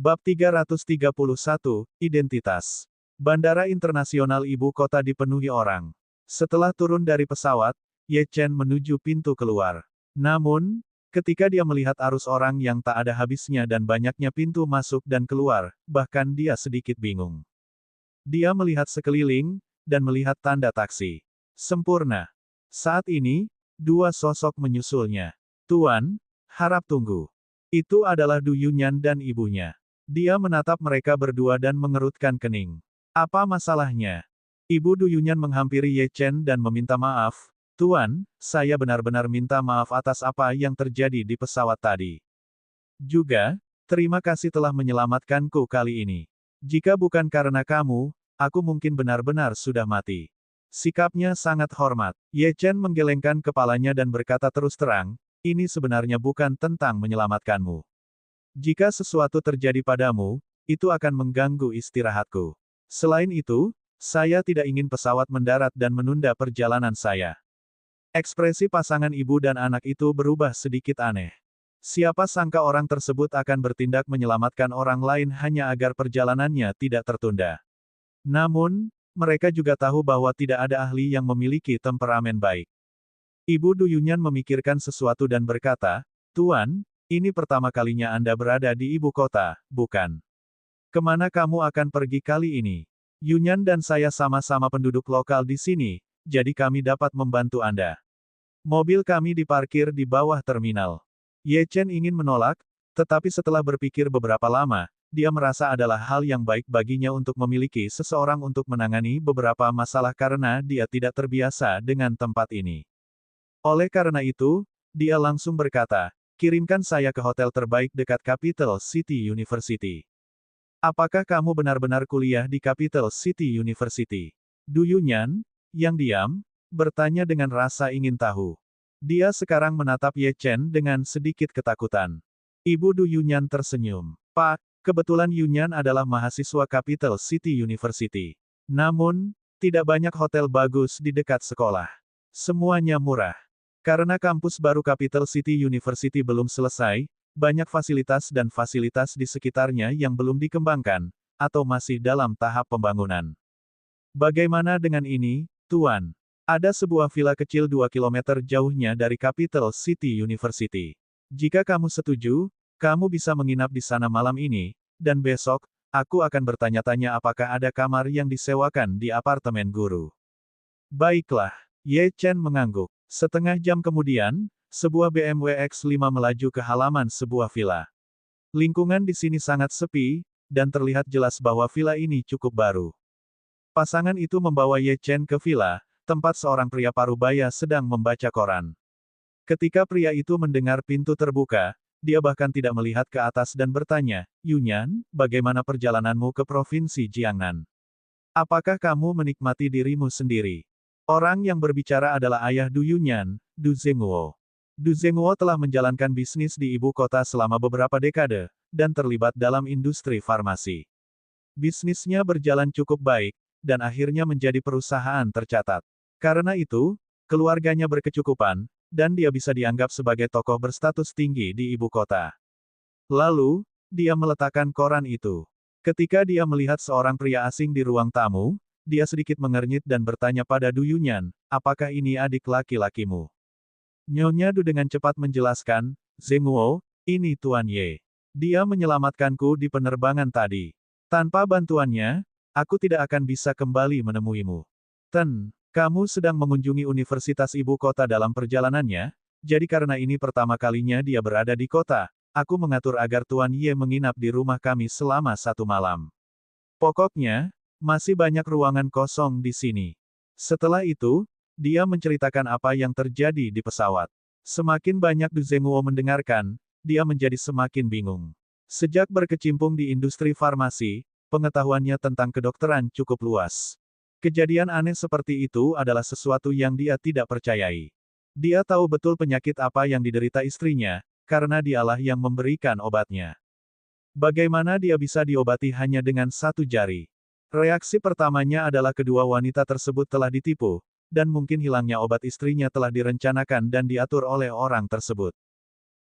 Bab 331, Identitas. Bandara Internasional Ibu Kota dipenuhi orang. Setelah turun dari pesawat, Ye Chen menuju pintu keluar. Namun, ketika dia melihat arus orang yang tak ada habisnya dan banyaknya pintu masuk dan keluar, bahkan dia sedikit bingung. Dia melihat sekeliling, dan melihat tanda taksi. Sempurna. Saat ini, dua sosok menyusulnya. Tuan, harap tunggu. Itu adalah Du Yunyan dan ibunya. Dia menatap mereka berdua dan mengerutkan kening. Apa masalahnya? Ibu Du Yunyan menghampiri Ye Chen dan meminta maaf. Tuan, saya benar-benar minta maaf atas apa yang terjadi di pesawat tadi. Juga, terima kasih telah menyelamatkanku kali ini. Jika bukan karena kamu, aku mungkin benar-benar sudah mati. Sikapnya sangat hormat. Ye Chen menggelengkan kepalanya dan berkata terus terang, ini sebenarnya bukan tentang menyelamatkanmu. Jika sesuatu terjadi padamu, itu akan mengganggu istirahatku. Selain itu, saya tidak ingin pesawat mendarat dan menunda perjalanan saya. Ekspresi pasangan ibu dan anak itu berubah sedikit aneh. Siapa sangka orang tersebut akan bertindak menyelamatkan orang lain hanya agar perjalanannya tidak tertunda. Namun, mereka juga tahu bahwa tidak ada ahli yang memiliki temperamen baik. Ibu Du Yunyan memikirkan sesuatu dan berkata, Tuan, ini pertama kalinya Anda berada di ibu kota, bukan? Kemana kamu akan pergi kali ini? Yunyan dan saya sama-sama penduduk lokal di sini, jadi kami dapat membantu Anda. Mobil kami diparkir di bawah terminal. Ye Chen ingin menolak, tetapi setelah berpikir beberapa lama, dia merasa adalah hal yang baik baginya untuk memiliki seseorang untuk menangani beberapa masalah karena dia tidak terbiasa dengan tempat ini. Oleh karena itu, dia langsung berkata, kirimkan saya ke hotel terbaik dekat Capital City University. Apakah kamu benar-benar kuliah di Capital City University? Du Yunyan, yang diam, bertanya dengan rasa ingin tahu. Dia sekarang menatap Ye Chen dengan sedikit ketakutan. Ibu Du Yunyan tersenyum. Pak, kebetulan Yunyan adalah mahasiswa Capital City University. Namun, tidak banyak hotel bagus di dekat sekolah. Semuanya murah. Karena kampus baru Capital City University belum selesai, banyak fasilitas dan fasilitas di sekitarnya yang belum dikembangkan, atau masih dalam tahap pembangunan. Bagaimana dengan ini, Tuan? Ada sebuah villa kecil 2 km jauhnya dari Capital City University. Jika kamu setuju, kamu bisa menginap di sana malam ini, dan besok, aku akan bertanya-tanya apakah ada kamar yang disewakan di apartemen guru. Baiklah, Ye Chen mengangguk. Setengah jam kemudian, sebuah BMW X5 melaju ke halaman sebuah villa. Lingkungan di sini sangat sepi, dan terlihat jelas bahwa villa ini cukup baru. Pasangan itu membawa Ye Chen ke villa, tempat seorang pria parubaya sedang membaca koran. Ketika pria itu mendengar pintu terbuka, dia bahkan tidak melihat ke atas dan bertanya, Yunyan, bagaimana perjalananmu ke Provinsi Jiangnan? Apakah kamu menikmati dirimu sendiri? Orang yang berbicara adalah ayah Du Yunyan, Du Zhenguo. Du Zhenguo telah menjalankan bisnis di ibu kota selama beberapa dekade, dan terlibat dalam industri farmasi. Bisnisnya berjalan cukup baik, dan akhirnya menjadi perusahaan tercatat. Karena itu, keluarganya berkecukupan, dan dia bisa dianggap sebagai tokoh berstatus tinggi di ibu kota. Lalu, dia meletakkan koran itu. Ketika dia melihat seorang pria asing di ruang tamu, dia sedikit mengernyit dan bertanya pada Du Yunyan, apakah ini adik laki-lakimu? Nyonya Du dengan cepat menjelaskan, Zhenguo, ini Tuan Ye. Dia menyelamatkanku di penerbangan tadi. Tanpa bantuannya, aku tidak akan bisa kembali menemuimu. Kamu sedang mengunjungi Universitas Ibu Kota dalam perjalanannya, jadi karena ini pertama kalinya dia berada di kota, aku mengatur agar Tuan Ye menginap di rumah kami selama 1 malam. Pokoknya, masih banyak ruangan kosong di sini. Setelah itu, dia menceritakan apa yang terjadi di pesawat. Semakin banyak Du Zhenguo mendengarkan, dia menjadi semakin bingung. Sejak berkecimpung di industri farmasi, pengetahuannya tentang kedokteran cukup luas. Kejadian aneh seperti itu adalah sesuatu yang dia tidak percayai. Dia tahu betul penyakit apa yang diderita istrinya, karena dialah yang memberikan obatnya. Bagaimana dia bisa diobati hanya dengan 1 jari? Reaksi pertamanya adalah kedua wanita tersebut telah ditipu, dan mungkin hilangnya obat istrinya telah direncanakan dan diatur oleh orang tersebut.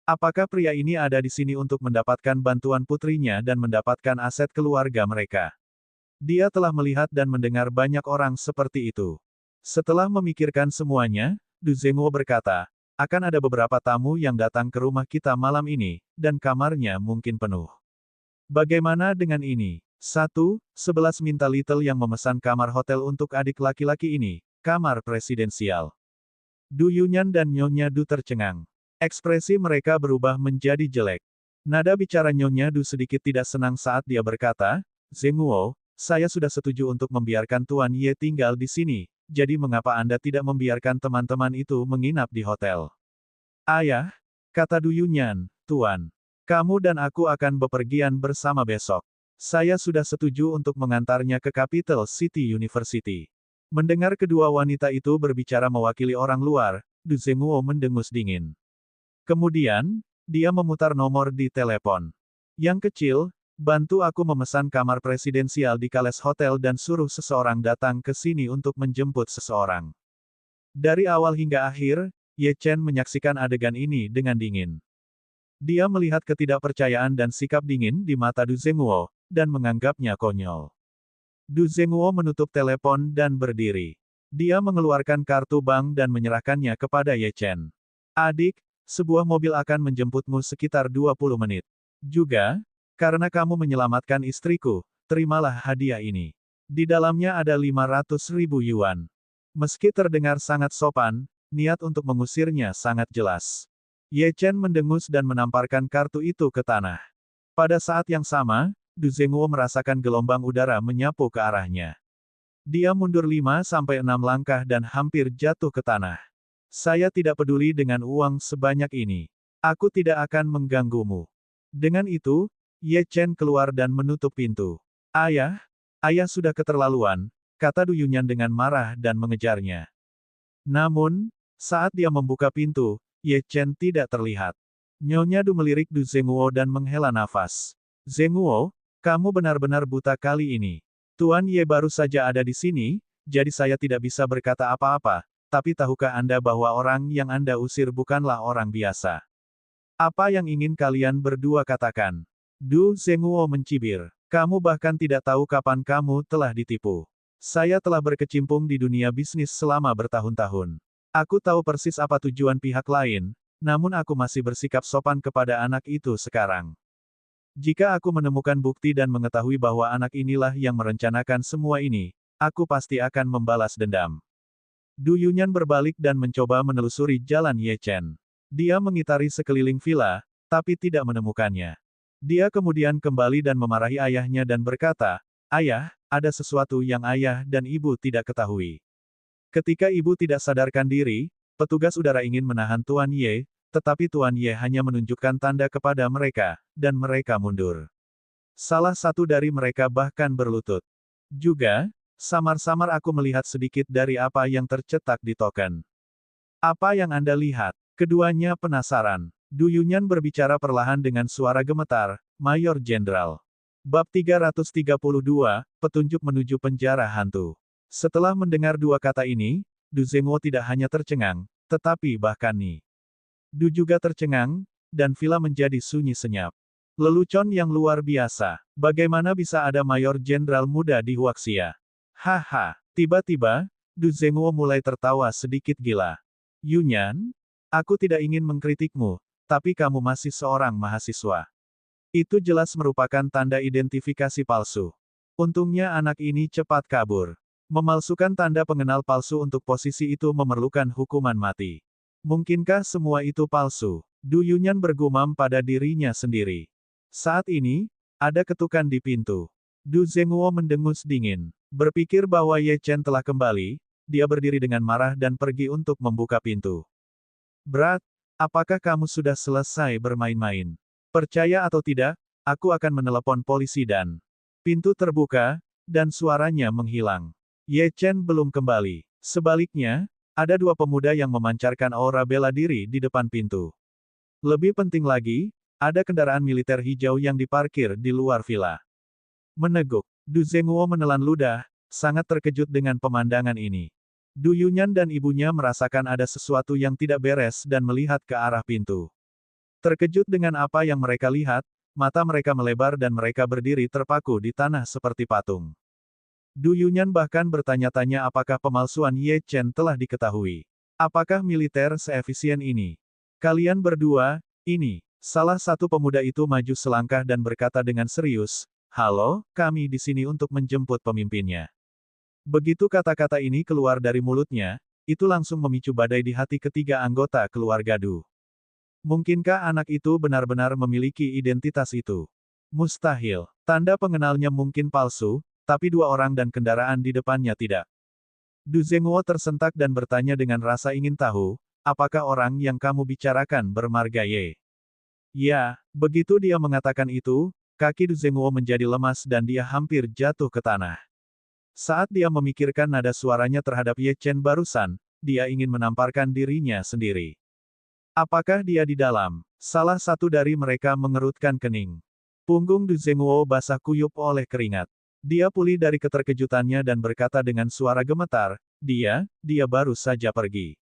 Apakah pria ini ada di sini untuk mendapatkan bantuan putrinya dan mendapatkan aset keluarga mereka? Dia telah melihat dan mendengar banyak orang seperti itu. Setelah memikirkan semuanya, Du Zhenguo berkata, akan ada beberapa tamu yang datang ke rumah kita malam ini, dan kamarnya mungkin penuh. Bagaimana dengan ini? 11 minta Little yang memesan kamar hotel untuk adik laki-laki ini, kamar presidensial. Du Yunyan dan Nyonya Du tercengang. Ekspresi mereka berubah menjadi jelek. Nada bicara Nyonya Du sedikit tidak senang saat dia berkata, Zhenguo, saya sudah setuju untuk membiarkan Tuan Ye tinggal di sini, jadi mengapa Anda tidak membiarkan teman-teman itu menginap di hotel? Ayah, kata Du Yunyan, Tuan. Kamu dan aku akan bepergian bersama besok. Saya sudah setuju untuk mengantarnya ke Capital City University. Mendengar kedua wanita itu berbicara mewakili orang luar, Du Zhenguo mendengus dingin. Kemudian, dia memutar nomor di telepon. Yang kecil, bantu aku memesan kamar presidensial di Kales Hotel dan suruh seseorang datang ke sini untuk menjemput seseorang. Dari awal hingga akhir, Ye Chen menyaksikan adegan ini dengan dingin. Dia melihat ketidakpercayaan dan sikap dingin di mata Du Zhenguo, dan menganggapnya konyol. Du Zhenguo menutup telepon dan berdiri. Dia mengeluarkan kartu bank dan menyerahkannya kepada Ye Chen. Adik, sebuah mobil akan menjemputmu sekitar 20 menit. Juga, karena kamu menyelamatkan istriku, terimalah hadiah ini. Di dalamnya ada 500.000 yuan. Meski terdengar sangat sopan, niat untuk mengusirnya sangat jelas. Ye Chen mendengus dan menamparkan kartu itu ke tanah. Pada saat yang sama, Du Zhenguo merasakan gelombang udara menyapu ke arahnya. Dia mundur 5-6 langkah dan hampir jatuh ke tanah. Saya tidak peduli dengan uang sebanyak ini. Aku tidak akan mengganggumu. Dengan itu, Ye Chen keluar dan menutup pintu. Ayah sudah keterlaluan, kata Du Yunyan dengan marah dan mengejarnya. Namun, saat dia membuka pintu, Ye Chen tidak terlihat. Nyonya Du melirik Du Zhenguo dan menghela nafas. Zhenguo, kamu benar-benar buta kali ini. Tuan Ye baru saja ada di sini, jadi saya tidak bisa berkata apa-apa. Tapi tahukah Anda bahwa orang yang Anda usir bukanlah orang biasa? Apa yang ingin kalian berdua katakan? Du Zhenguo mencibir. Kamu bahkan tidak tahu kapan kamu telah ditipu. Saya telah berkecimpung di dunia bisnis selama bertahun-tahun. Aku tahu persis apa tujuan pihak lain, namun aku masih bersikap sopan kepada anak itu sekarang. Jika aku menemukan bukti dan mengetahui bahwa anak inilah yang merencanakan semua ini, aku pasti akan membalas dendam. Du Yunyan berbalik dan mencoba menelusuri jalan Ye Chen. Dia mengitari sekeliling villa, tapi tidak menemukannya. Dia kemudian kembali dan memarahi ayahnya dan berkata, Ayah, ada sesuatu yang ayah dan ibu tidak ketahui. Ketika ibu tidak sadarkan diri, petugas udara ingin menahan Tuan Ye, tetapi Tuan Ye hanya menunjukkan tanda kepada mereka, dan mereka mundur. Salah satu dari mereka bahkan berlutut. Juga, samar-samar aku melihat sedikit dari apa yang tercetak di token. Apa yang Anda lihat? Keduanya penasaran. Du Yunyan berbicara perlahan dengan suara gemetar, Mayor Jenderal. Bab 332, Petunjuk Menuju Penjara Hantu. Setelah mendengar dua kata ini, Du Zhenguo tidak hanya tercengang, tetapi bahkan Ni Du juga tercengang, dan villa menjadi sunyi senyap. Lelucon yang luar biasa. Bagaimana bisa ada Mayor Jenderal muda di Huaxia? Haha, tiba-tiba, Du Zhenguo mulai tertawa sedikit gila. Yunyan, aku tidak ingin mengkritikmu, tapi kamu masih seorang mahasiswa. Itu jelas merupakan tanda identifikasi palsu. Untungnya anak ini cepat kabur. Memalsukan tanda pengenal palsu untuk posisi itu memerlukan hukuman mati. Mungkinkah semua itu palsu? Du Yunyan bergumam pada dirinya sendiri. Saat ini, ada ketukan di pintu. Du Zhenguo mendengus dingin. Berpikir bahwa Ye Chen telah kembali, dia berdiri dengan marah dan pergi untuk membuka pintu. Brat, apakah kamu sudah selesai bermain-main? Percaya atau tidak, aku akan menelepon polisi dan... Pintu terbuka, dan suaranya menghilang. Ye Chen belum kembali. Sebaliknya, ada dua pemuda yang memancarkan aura bela diri di depan pintu. Lebih penting lagi, ada kendaraan militer hijau yang diparkir di luar villa. Meneguk. Du Zhenguo menelan ludah, sangat terkejut dengan pemandangan ini. Du Yunyan dan ibunya merasakan ada sesuatu yang tidak beres dan melihat ke arah pintu. Terkejut dengan apa yang mereka lihat, mata mereka melebar dan mereka berdiri terpaku di tanah seperti patung. Du Yunyan bahkan bertanya-tanya apakah pemalsuan Ye Chen telah diketahui. Apakah militer seefisien ini? Kalian berdua, ini. Salah satu pemuda itu maju selangkah dan berkata dengan serius, "Halo, kami di sini untuk menjemput pemimpinnya." Begitu kata-kata ini keluar dari mulutnya, itu langsung memicu badai di hati ketiga anggota keluarga Du. Mungkinkah anak itu benar-benar memiliki identitas itu? Mustahil. Tanda pengenalnya mungkin palsu, tapi dua orang dan kendaraan di depannya tidak. Du Zhenguo tersentak dan bertanya dengan rasa ingin tahu, apakah orang yang kamu bicarakan bermarga Ye? Ya, begitu dia mengatakan itu, kaki Du Zhenguo menjadi lemas dan dia hampir jatuh ke tanah. Saat dia memikirkan nada suaranya terhadap Ye Chen barusan, dia ingin menamparkan dirinya sendiri. Apakah dia di dalam? Salah satu dari mereka mengerutkan kening. Punggung Du Zhenguo basah kuyup oleh keringat. Dia pulih dari keterkejutannya dan berkata dengan suara gemetar, dia baru saja pergi.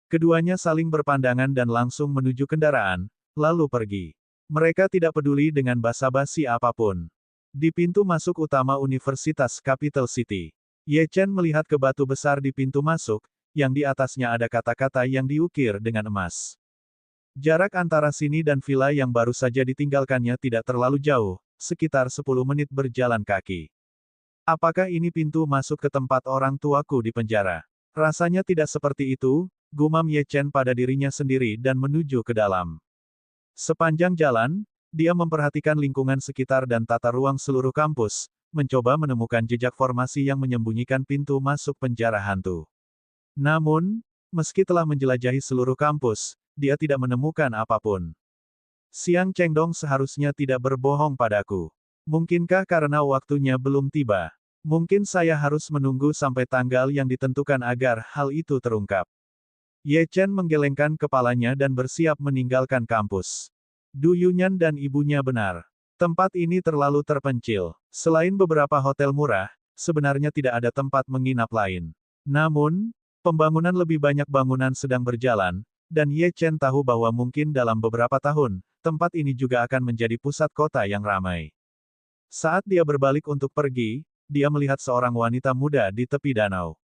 Keduanya saling berpandangan dan langsung menuju kendaraan, lalu pergi. Mereka tidak peduli dengan basa-basi apapun. Di pintu masuk utama Universitas Capital City, Ye Chen melihat ke batu besar di pintu masuk, yang di atasnya ada kata-kata yang diukir dengan emas. Jarak antara sini dan villa yang baru saja ditinggalkannya tidak terlalu jauh, sekitar 10 menit berjalan kaki. Apakah ini pintu masuk ke tempat orang tuaku di penjara? Rasanya tidak seperti itu, gumam Ye Chen pada dirinya sendiri dan menuju ke dalam. Sepanjang jalan, dia memperhatikan lingkungan sekitar dan tata ruang seluruh kampus, mencoba menemukan jejak formasi yang menyembunyikan pintu masuk penjara hantu. Namun, meski telah menjelajahi seluruh kampus, dia tidak menemukan apapun. Xiang Chengdong seharusnya tidak berbohong padaku. Mungkinkah karena waktunya belum tiba? Mungkin saya harus menunggu sampai tanggal yang ditentukan agar hal itu terungkap. Ye Chen menggelengkan kepalanya dan bersiap meninggalkan kampus. Du Yunyan dan ibunya benar. Tempat ini terlalu terpencil. Selain beberapa hotel murah, sebenarnya tidak ada tempat menginap lain. Namun, pembangunan lebih banyak bangunan sedang berjalan, dan Ye Chen tahu bahwa mungkin dalam beberapa tahun, tempat ini juga akan menjadi pusat kota yang ramai. Saat dia berbalik untuk pergi, dia melihat seorang wanita muda di tepi danau.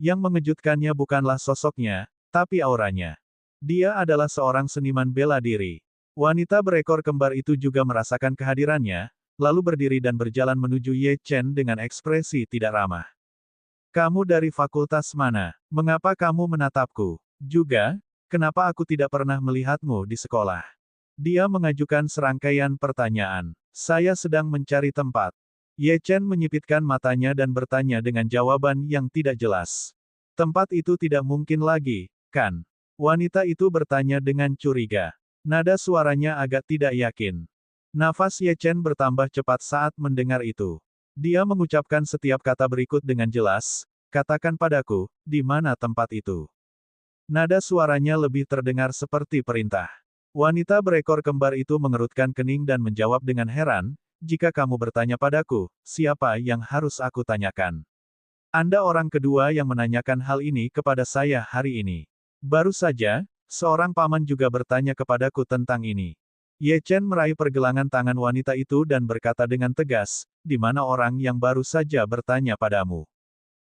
Yang mengejutkannya bukanlah sosoknya, tapi auranya. Dia adalah seorang seniman bela diri. Wanita berekor kembar itu juga merasakan kehadirannya, lalu berdiri dan berjalan menuju Ye Chen dengan ekspresi tidak ramah. Kamu dari fakultas mana? Mengapa kamu menatapku? Juga, kenapa aku tidak pernah melihatmu di sekolah? Dia mengajukan serangkaian pertanyaan. Saya sedang mencari tempat. Ye Chen menyipitkan matanya dan bertanya dengan jawaban yang tidak jelas. Tempat itu tidak mungkin lagi, kan? Wanita itu bertanya dengan curiga. Nada suaranya agak tidak yakin. Nafas Ye Chen bertambah cepat saat mendengar itu. Dia mengucapkan setiap kata berikut dengan jelas, katakan padaku, di mana tempat itu. Nada suaranya lebih terdengar seperti perintah. Wanita berekor kembar itu mengerutkan kening dan menjawab dengan heran, jika kamu bertanya padaku, siapa yang harus aku tanyakan? Anda orang kedua yang menanyakan hal ini kepada saya hari ini. Baru saja, seorang paman juga bertanya kepadaku tentang ini. Ye Chen meraih pergelangan tangan wanita itu dan berkata dengan tegas, di mana orang yang baru saja bertanya padamu?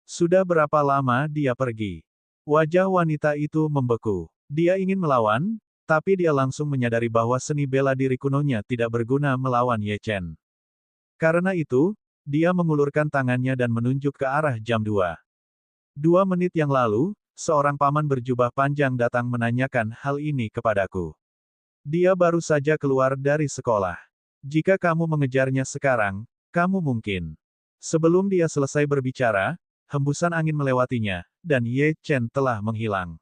Sudah berapa lama dia pergi? Wajah wanita itu membeku. Dia ingin melawan, tapi dia langsung menyadari bahwa seni bela diri kunonya tidak berguna melawan Ye Chen. Karena itu, dia mengulurkan tangannya dan menunjuk ke arah jam 2. 2 menit yang lalu, seorang paman berjubah panjang datang menanyakan hal ini kepadaku. Dia baru saja keluar dari sekolah. Jika kamu mengejarnya sekarang, kamu mungkin. Sebelum dia selesai berbicara, hembusan angin melewatinya, dan Ye Chen telah menghilang.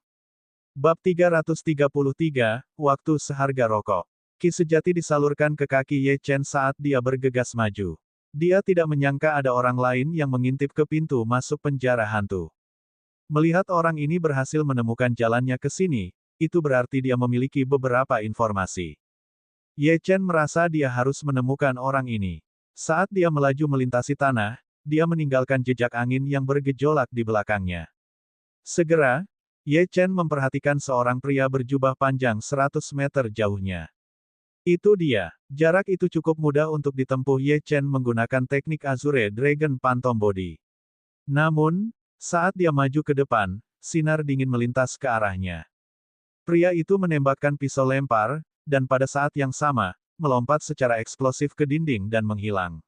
Bab 333, Waktu Seharga Rokok. Ki sejati disalurkan ke kaki Ye Chen saat dia bergegas maju. Dia tidak menyangka ada orang lain yang mengintip ke pintu masuk penjara hantu. Melihat orang ini berhasil menemukan jalannya ke sini, itu berarti dia memiliki beberapa informasi. Ye Chen merasa dia harus menemukan orang ini. Saat dia melaju melintasi tanah, dia meninggalkan jejak angin yang bergejolak di belakangnya. Segera, Ye Chen memperhatikan seorang pria berjubah panjang 100 meter jauhnya. Itu dia. Jarak itu cukup mudah untuk ditempuh Ye Chen menggunakan teknik Azure Dragon Phantom Body. Namun, saat dia maju ke depan, sinar dingin melintas ke arahnya. Pria itu menembakkan pisau lempar, dan pada saat yang sama, melompat secara eksplosif ke dinding dan menghilang.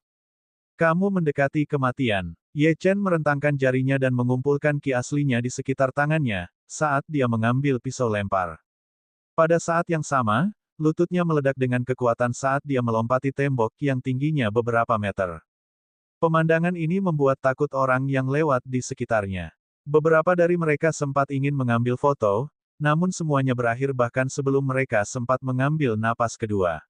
Kamu mendekati kematian. Ye Chen merentangkan jarinya dan mengumpulkan ki aslinya di sekitar tangannya, saat dia mengambil pisau lempar. Pada saat yang sama, lututnya meledak dengan kekuatan saat dia melompati tembok yang tingginya beberapa meter. Pemandangan ini membuat takut orang yang lewat di sekitarnya. Beberapa dari mereka sempat ingin mengambil foto, namun semuanya berakhir bahkan sebelum mereka sempat mengambil napas kedua.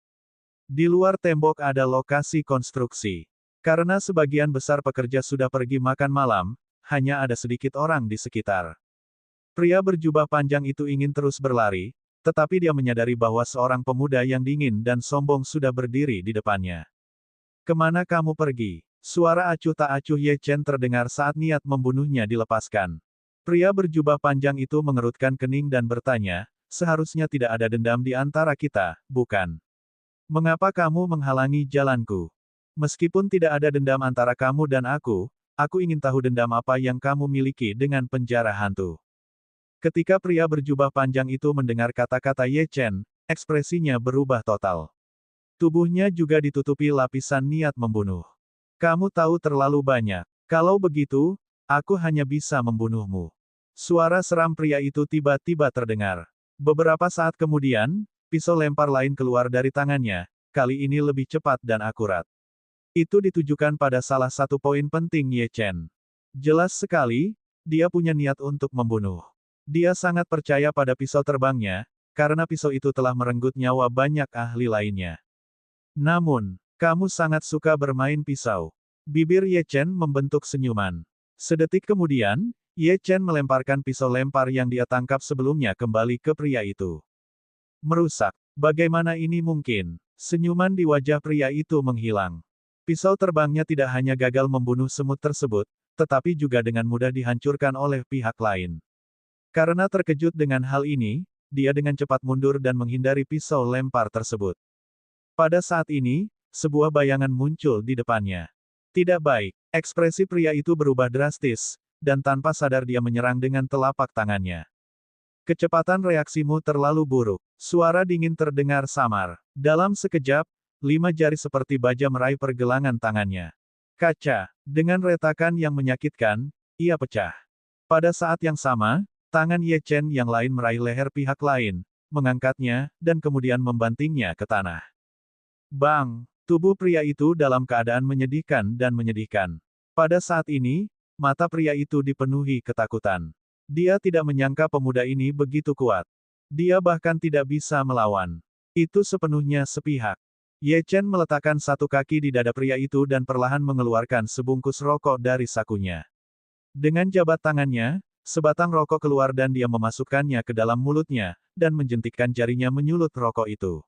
Di luar tembok ada lokasi konstruksi. Karena sebagian besar pekerja sudah pergi makan malam, hanya ada sedikit orang di sekitar. Pria berjubah panjang itu ingin terus berlari, tetapi dia menyadari bahwa seorang pemuda yang dingin dan sombong sudah berdiri di depannya. Kemana kamu pergi? Suara acuh tak acuh Ye Chen terdengar saat niat membunuhnya dilepaskan. Pria berjubah panjang itu mengerutkan kening dan bertanya, seharusnya tidak ada dendam di antara kita, bukan? Mengapa kamu menghalangi jalanku? Meskipun tidak ada dendam antara kamu dan aku ingin tahu dendam apa yang kamu miliki dengan penjara hantu. Ketika pria berjubah panjang itu mendengar kata-kata Ye Chen, ekspresinya berubah total. Tubuhnya juga ditutupi lapisan niat membunuh. Kamu tahu terlalu banyak. Kalau begitu, aku hanya bisa membunuhmu. Suara seram pria itu tiba-tiba terdengar. Beberapa saat kemudian, pisau lempar lain keluar dari tangannya, kali ini lebih cepat dan akurat. Itu ditujukan pada salah satu poin penting Ye Chen. Jelas sekali, dia punya niat untuk membunuh. Dia sangat percaya pada pisau terbangnya, karena pisau itu telah merenggut nyawa banyak ahli lainnya. Namun, kamu sangat suka bermain pisau. Bibir Ye Chen membentuk senyuman. Sedetik kemudian, Ye Chen melemparkan pisau lempar yang dia tangkap sebelumnya kembali ke pria itu. Merusak. Bagaimana ini mungkin? Senyuman di wajah pria itu menghilang. Pisau terbangnya tidak hanya gagal membunuh semut tersebut, tetapi juga dengan mudah dihancurkan oleh pihak lain. Karena terkejut dengan hal ini, dia dengan cepat mundur dan menghindari pisau lempar tersebut. Pada saat ini, sebuah bayangan muncul di depannya. Tidak baik. Ekspresi pria itu berubah drastis, dan tanpa sadar dia menyerang dengan telapak tangannya. Kecepatan reaksimu terlalu buruk. Suara dingin terdengar samar. Dalam sekejap, 5 jari seperti baja meraih pergelangan tangannya. Kaca. Dengan retakan yang menyakitkan, ia pecah. Pada saat yang sama, tangan Ye Chen yang lain meraih leher pihak lain, mengangkatnya, dan kemudian membantingnya ke tanah. Bang! Tubuh pria itu dalam keadaan menyedihkan dan menyedihkan. Pada saat ini, mata pria itu dipenuhi ketakutan. Dia tidak menyangka pemuda ini begitu kuat. Dia bahkan tidak bisa melawan. Itu sepenuhnya sepihak. Ye Chen meletakkan satu kaki di dada pria itu dan perlahan mengeluarkan sebungkus rokok dari sakunya. Dengan jabat tangannya, sebatang rokok keluar dan dia memasukkannya ke dalam mulutnya, dan menjentikkan jarinya menyulut rokok itu.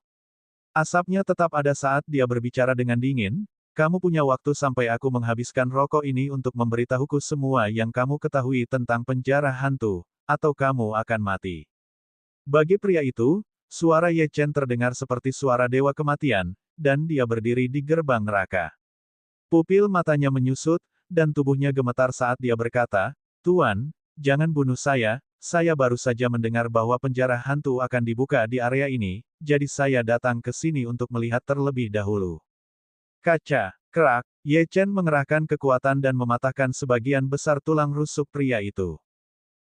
Asapnya tetap ada saat dia berbicara dengan dingin, kamu punya waktu sampai aku menghabiskan rokok ini untuk memberitahuku semua yang kamu ketahui tentang penjara hantu, atau kamu akan mati. Bagi pria itu, suara Ye Chen terdengar seperti suara dewa kematian, dan dia berdiri di gerbang neraka. Pupil matanya menyusut, dan tubuhnya gemetar saat dia berkata, Tuan, jangan bunuh saya baru saja mendengar bahwa penjara hantu akan dibuka di area ini, jadi saya datang ke sini untuk melihat terlebih dahulu. Kaca, kerak, Ye Chen mengerahkan kekuatan dan mematahkan sebagian besar tulang rusuk pria itu.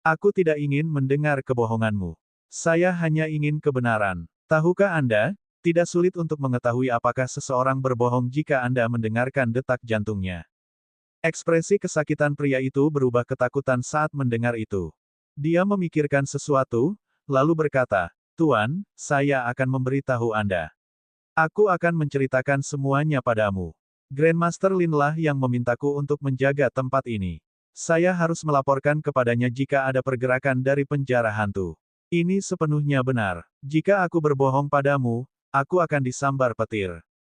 Aku tidak ingin mendengar kebohonganmu. Saya hanya ingin kebenaran. Tahukah Anda, tidak sulit untuk mengetahui apakah seseorang berbohong jika Anda mendengarkan detak jantungnya. Ekspresi kesakitan pria itu berubah ketakutan saat mendengar itu. Dia memikirkan sesuatu, lalu berkata, Tuan, saya akan memberitahu Anda. Aku akan menceritakan semuanya padamu. Grandmaster Lin lah yang memintaku untuk menjaga tempat ini. Saya harus melaporkan kepadanya jika ada pergerakan dari penjara hantu. Ini sepenuhnya benar. Jika aku berbohong padamu, aku akan disambar petir.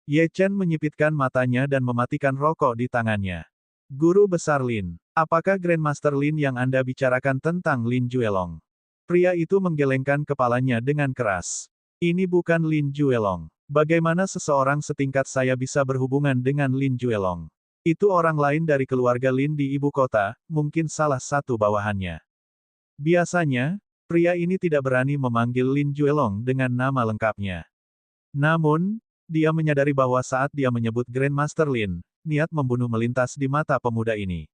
Ye Chen menyipitkan matanya dan mematikan rokok di tangannya. Guru Besar Lin. Apakah Grandmaster Lin yang Anda bicarakan tentang Lin Juelong? Pria itu menggelengkan kepalanya dengan keras. Ini bukan Lin Juelong. Bagaimana seseorang setingkat saya bisa berhubungan dengan Lin Juelong? Itu orang lain dari keluarga Lin di ibu kota, mungkin salah satu bawahannya. Biasanya, pria ini tidak berani memanggil Lin Juelong dengan nama lengkapnya. Namun, dia menyadari bahwa saat dia menyebut Grandmaster Lin, niat membunuh melintas di mata pemuda ini.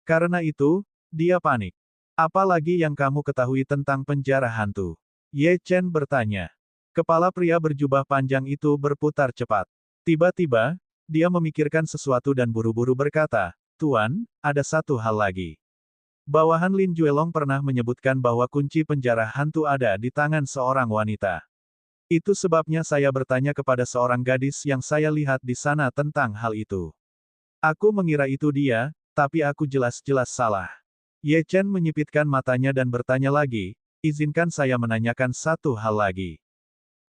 Karena itu, dia panik. Apalagi yang kamu ketahui tentang penjara hantu? Ye Chen bertanya. Kepala pria berjubah panjang itu berputar cepat. Tiba-tiba, dia memikirkan sesuatu dan buru-buru berkata, Tuan, ada satu hal lagi. Bawahan Lin Juelong pernah menyebutkan bahwa kunci penjara hantu ada di tangan seorang wanita. Itu sebabnya saya bertanya kepada seorang gadis yang saya lihat di sana tentang hal itu. Aku mengira itu dia, tapi aku jelas-jelas salah. Ye Chen menyipitkan matanya dan bertanya lagi, izinkan saya menanyakan satu hal lagi.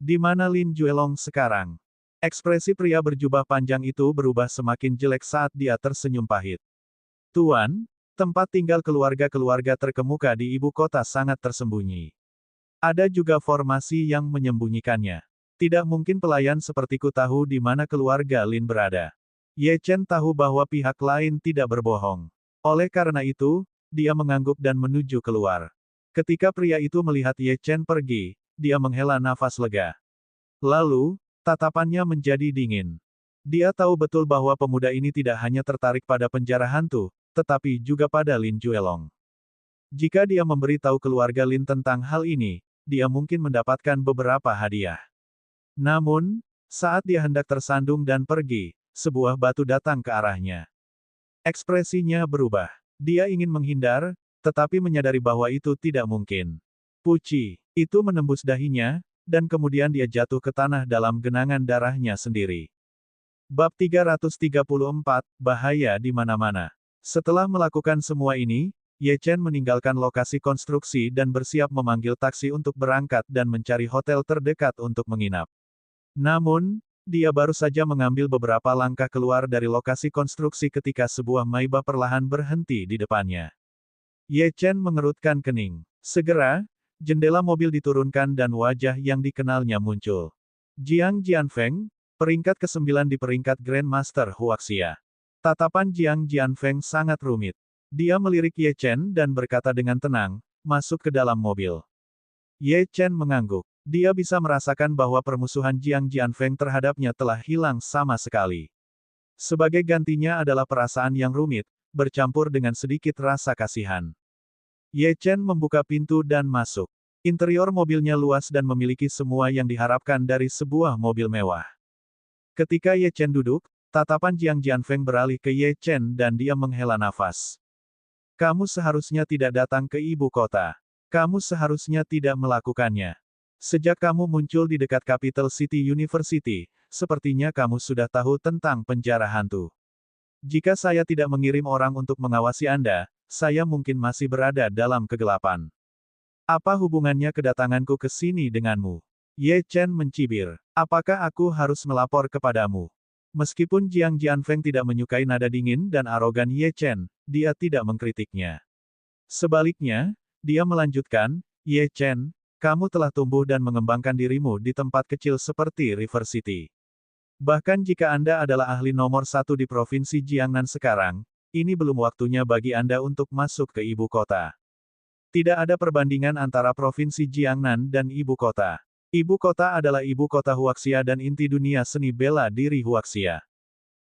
Di mana Lin Juelong sekarang? Ekspresi pria berjubah panjang itu berubah semakin jelek saat dia tersenyum pahit. Tuan, tempat tinggal keluarga-keluarga terkemuka di ibu kota sangat tersembunyi. Ada juga formasi yang menyembunyikannya. Tidak mungkin pelayan sepertiku tahu di mana keluarga Lin berada. Ye Chen tahu bahwa pihak lain tidak berbohong. Oleh karena itu, dia mengangguk dan menuju keluar. Ketika pria itu melihat Ye Chen pergi, dia menghela nafas lega. Lalu, tatapannya menjadi dingin. Dia tahu betul bahwa pemuda ini tidak hanya tertarik pada penjara hantu, tetapi juga pada Lin Juelong. Jika dia memberitahu keluarga Lin tentang hal ini, dia mungkin mendapatkan beberapa hadiah. Namun, saat dia hendak tersandung dan pergi, sebuah batu datang ke arahnya. Ekspresinya berubah. Dia ingin menghindar, tetapi menyadari bahwa itu tidak mungkin. Puci, itu menembus dahinya, dan kemudian dia jatuh ke tanah dalam genangan darahnya sendiri. Bab 334, Bahaya di mana-mana. Setelah melakukan semua ini, Ye Chen meninggalkan lokasi konstruksi dan bersiap memanggil taksi untuk berangkat dan mencari hotel terdekat untuk menginap. Namun, dia baru saja mengambil beberapa langkah keluar dari lokasi konstruksi ketika sebuah Maybach perlahan berhenti di depannya. Ye Chen mengerutkan kening. Segera, jendela mobil diturunkan dan wajah yang dikenalnya muncul. Jiang Jianfeng, peringkat ke-9 di peringkat Grandmaster Huaxia. Tatapan Jiang Jianfeng sangat rumit. Dia melirik Ye Chen dan berkata dengan tenang, masuk ke dalam mobil. Ye Chen mengangguk. Dia bisa merasakan bahwa permusuhan Jiang Jianfeng terhadapnya telah hilang sama sekali. Sebagai gantinya adalah perasaan yang rumit, bercampur dengan sedikit rasa kasihan. Ye Chen membuka pintu dan masuk. Interior mobilnya luas dan memiliki semua yang diharapkan dari sebuah mobil mewah. Ketika Ye Chen duduk, tatapan Jiang Jianfeng beralih ke Ye Chen dan dia menghela nafas. Kamu seharusnya tidak datang ke ibu kota. Kamu seharusnya tidak melakukannya. Sejak kamu muncul di dekat Capital City University, sepertinya kamu sudah tahu tentang penjara hantu. Jika saya tidak mengirim orang untuk mengawasi Anda, saya mungkin masih berada dalam kegelapan. Apa hubungannya kedatanganku ke sini denganmu? Ye Chen mencibir. Apakah aku harus melapor kepadamu? Meskipun Jiang Jianfeng tidak menyukai nada dingin dan arogan Ye Chen, dia tidak mengkritiknya. Sebaliknya, dia melanjutkan, Ye Chen, kamu telah tumbuh dan mengembangkan dirimu di tempat kecil seperti River City. Bahkan jika Anda adalah ahli nomor 1 di Provinsi Jiangnan sekarang, ini belum waktunya bagi Anda untuk masuk ke ibu kota. Tidak ada perbandingan antara Provinsi Jiangnan dan ibu kota. Ibu kota adalah ibu kota Huaxia dan inti dunia seni bela diri Huaxia.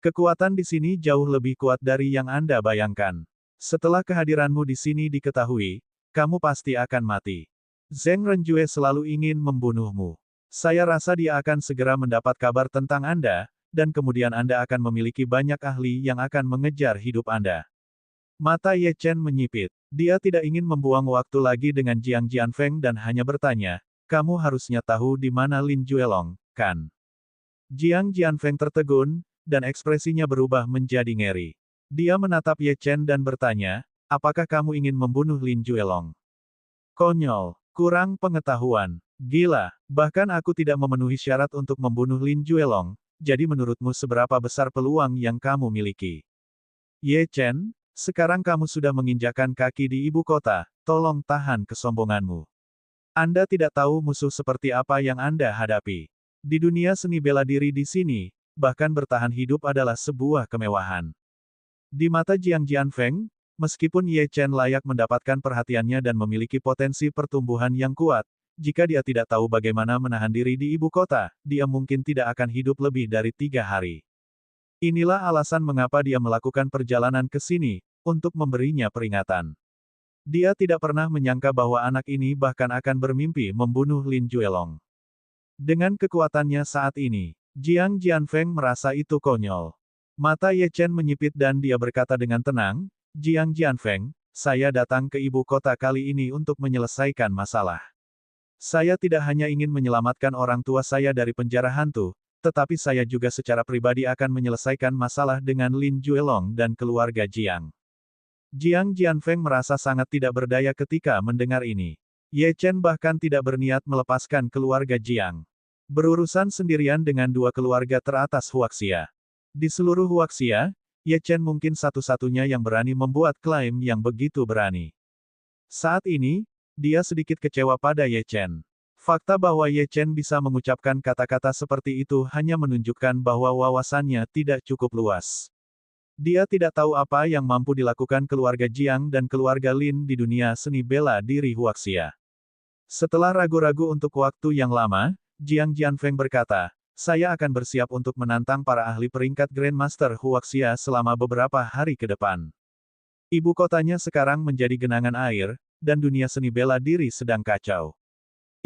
Kekuatan di sini jauh lebih kuat dari yang Anda bayangkan. Setelah kehadiranmu di sini diketahui, kamu pasti akan mati. Zheng Renjue selalu ingin membunuhmu. Saya rasa dia akan segera mendapat kabar tentang Anda, dan kemudian Anda akan memiliki banyak ahli yang akan mengejar hidup Anda. Mata Ye Chen menyipit. Dia tidak ingin membuang waktu lagi dengan Jiang Jianfeng dan hanya bertanya, kamu harusnya tahu di mana Lin Juelong, kan? Jiang Jianfeng tertegun, dan ekspresinya berubah menjadi ngeri. Dia menatap Ye Chen dan bertanya, apakah kamu ingin membunuh Lin Juelong? Konyol, kurang pengetahuan, gila, bahkan aku tidak memenuhi syarat untuk membunuh Lin Juelong, jadi menurutmu seberapa besar peluang yang kamu miliki? Ye Chen, sekarang kamu sudah menginjakkan kaki di ibu kota, tolong tahan kesombonganmu. Anda tidak tahu musuh seperti apa yang Anda hadapi. Di dunia seni bela diri di sini, bahkan bertahan hidup adalah sebuah kemewahan. Di mata Jiang Jianfeng, meskipun Ye Chen layak mendapatkan perhatiannya dan memiliki potensi pertumbuhan yang kuat, jika dia tidak tahu bagaimana menahan diri di ibu kota, dia mungkin tidak akan hidup lebih dari 3 hari. Inilah alasan mengapa dia melakukan perjalanan ke sini, untuk memberinya peringatan. Dia tidak pernah menyangka bahwa anak ini bahkan akan bermimpi membunuh Lin Juelong. Dengan kekuatannya saat ini, Jiang Jianfeng merasa itu konyol. Mata Ye Chen menyipit dan dia berkata dengan tenang, Jiang Jianfeng, saya datang ke ibu kota kali ini untuk menyelesaikan masalah. Saya tidak hanya ingin menyelamatkan orang tua saya dari penjara hantu, tetapi saya juga secara pribadi akan menyelesaikan masalah dengan Lin Juelong dan keluarga Jiang. Jiang Jianfeng merasa sangat tidak berdaya ketika mendengar ini. Ye Chen bahkan tidak berniat melepaskan keluarga Jiang. Berurusan sendirian dengan 2 keluarga teratas Huaxia. Di seluruh Huaxia, Ye Chen mungkin satu-satunya yang berani membuat klaim yang begitu berani. Saat ini, dia sedikit kecewa pada Ye Chen. Fakta bahwa Ye Chen bisa mengucapkan kata-kata seperti itu hanya menunjukkan bahwa wawasannya tidak cukup luas. Dia tidak tahu apa yang mampu dilakukan keluarga Jiang dan keluarga Lin di dunia seni bela diri Huaxia. Setelah ragu-ragu untuk waktu yang lama, Jiang Jianfeng berkata, saya akan bersiap untuk menantang para ahli peringkat Grandmaster Huaxia selama beberapa hari ke depan. Ibu kotanya sekarang menjadi genangan air, dan dunia seni bela diri sedang kacau.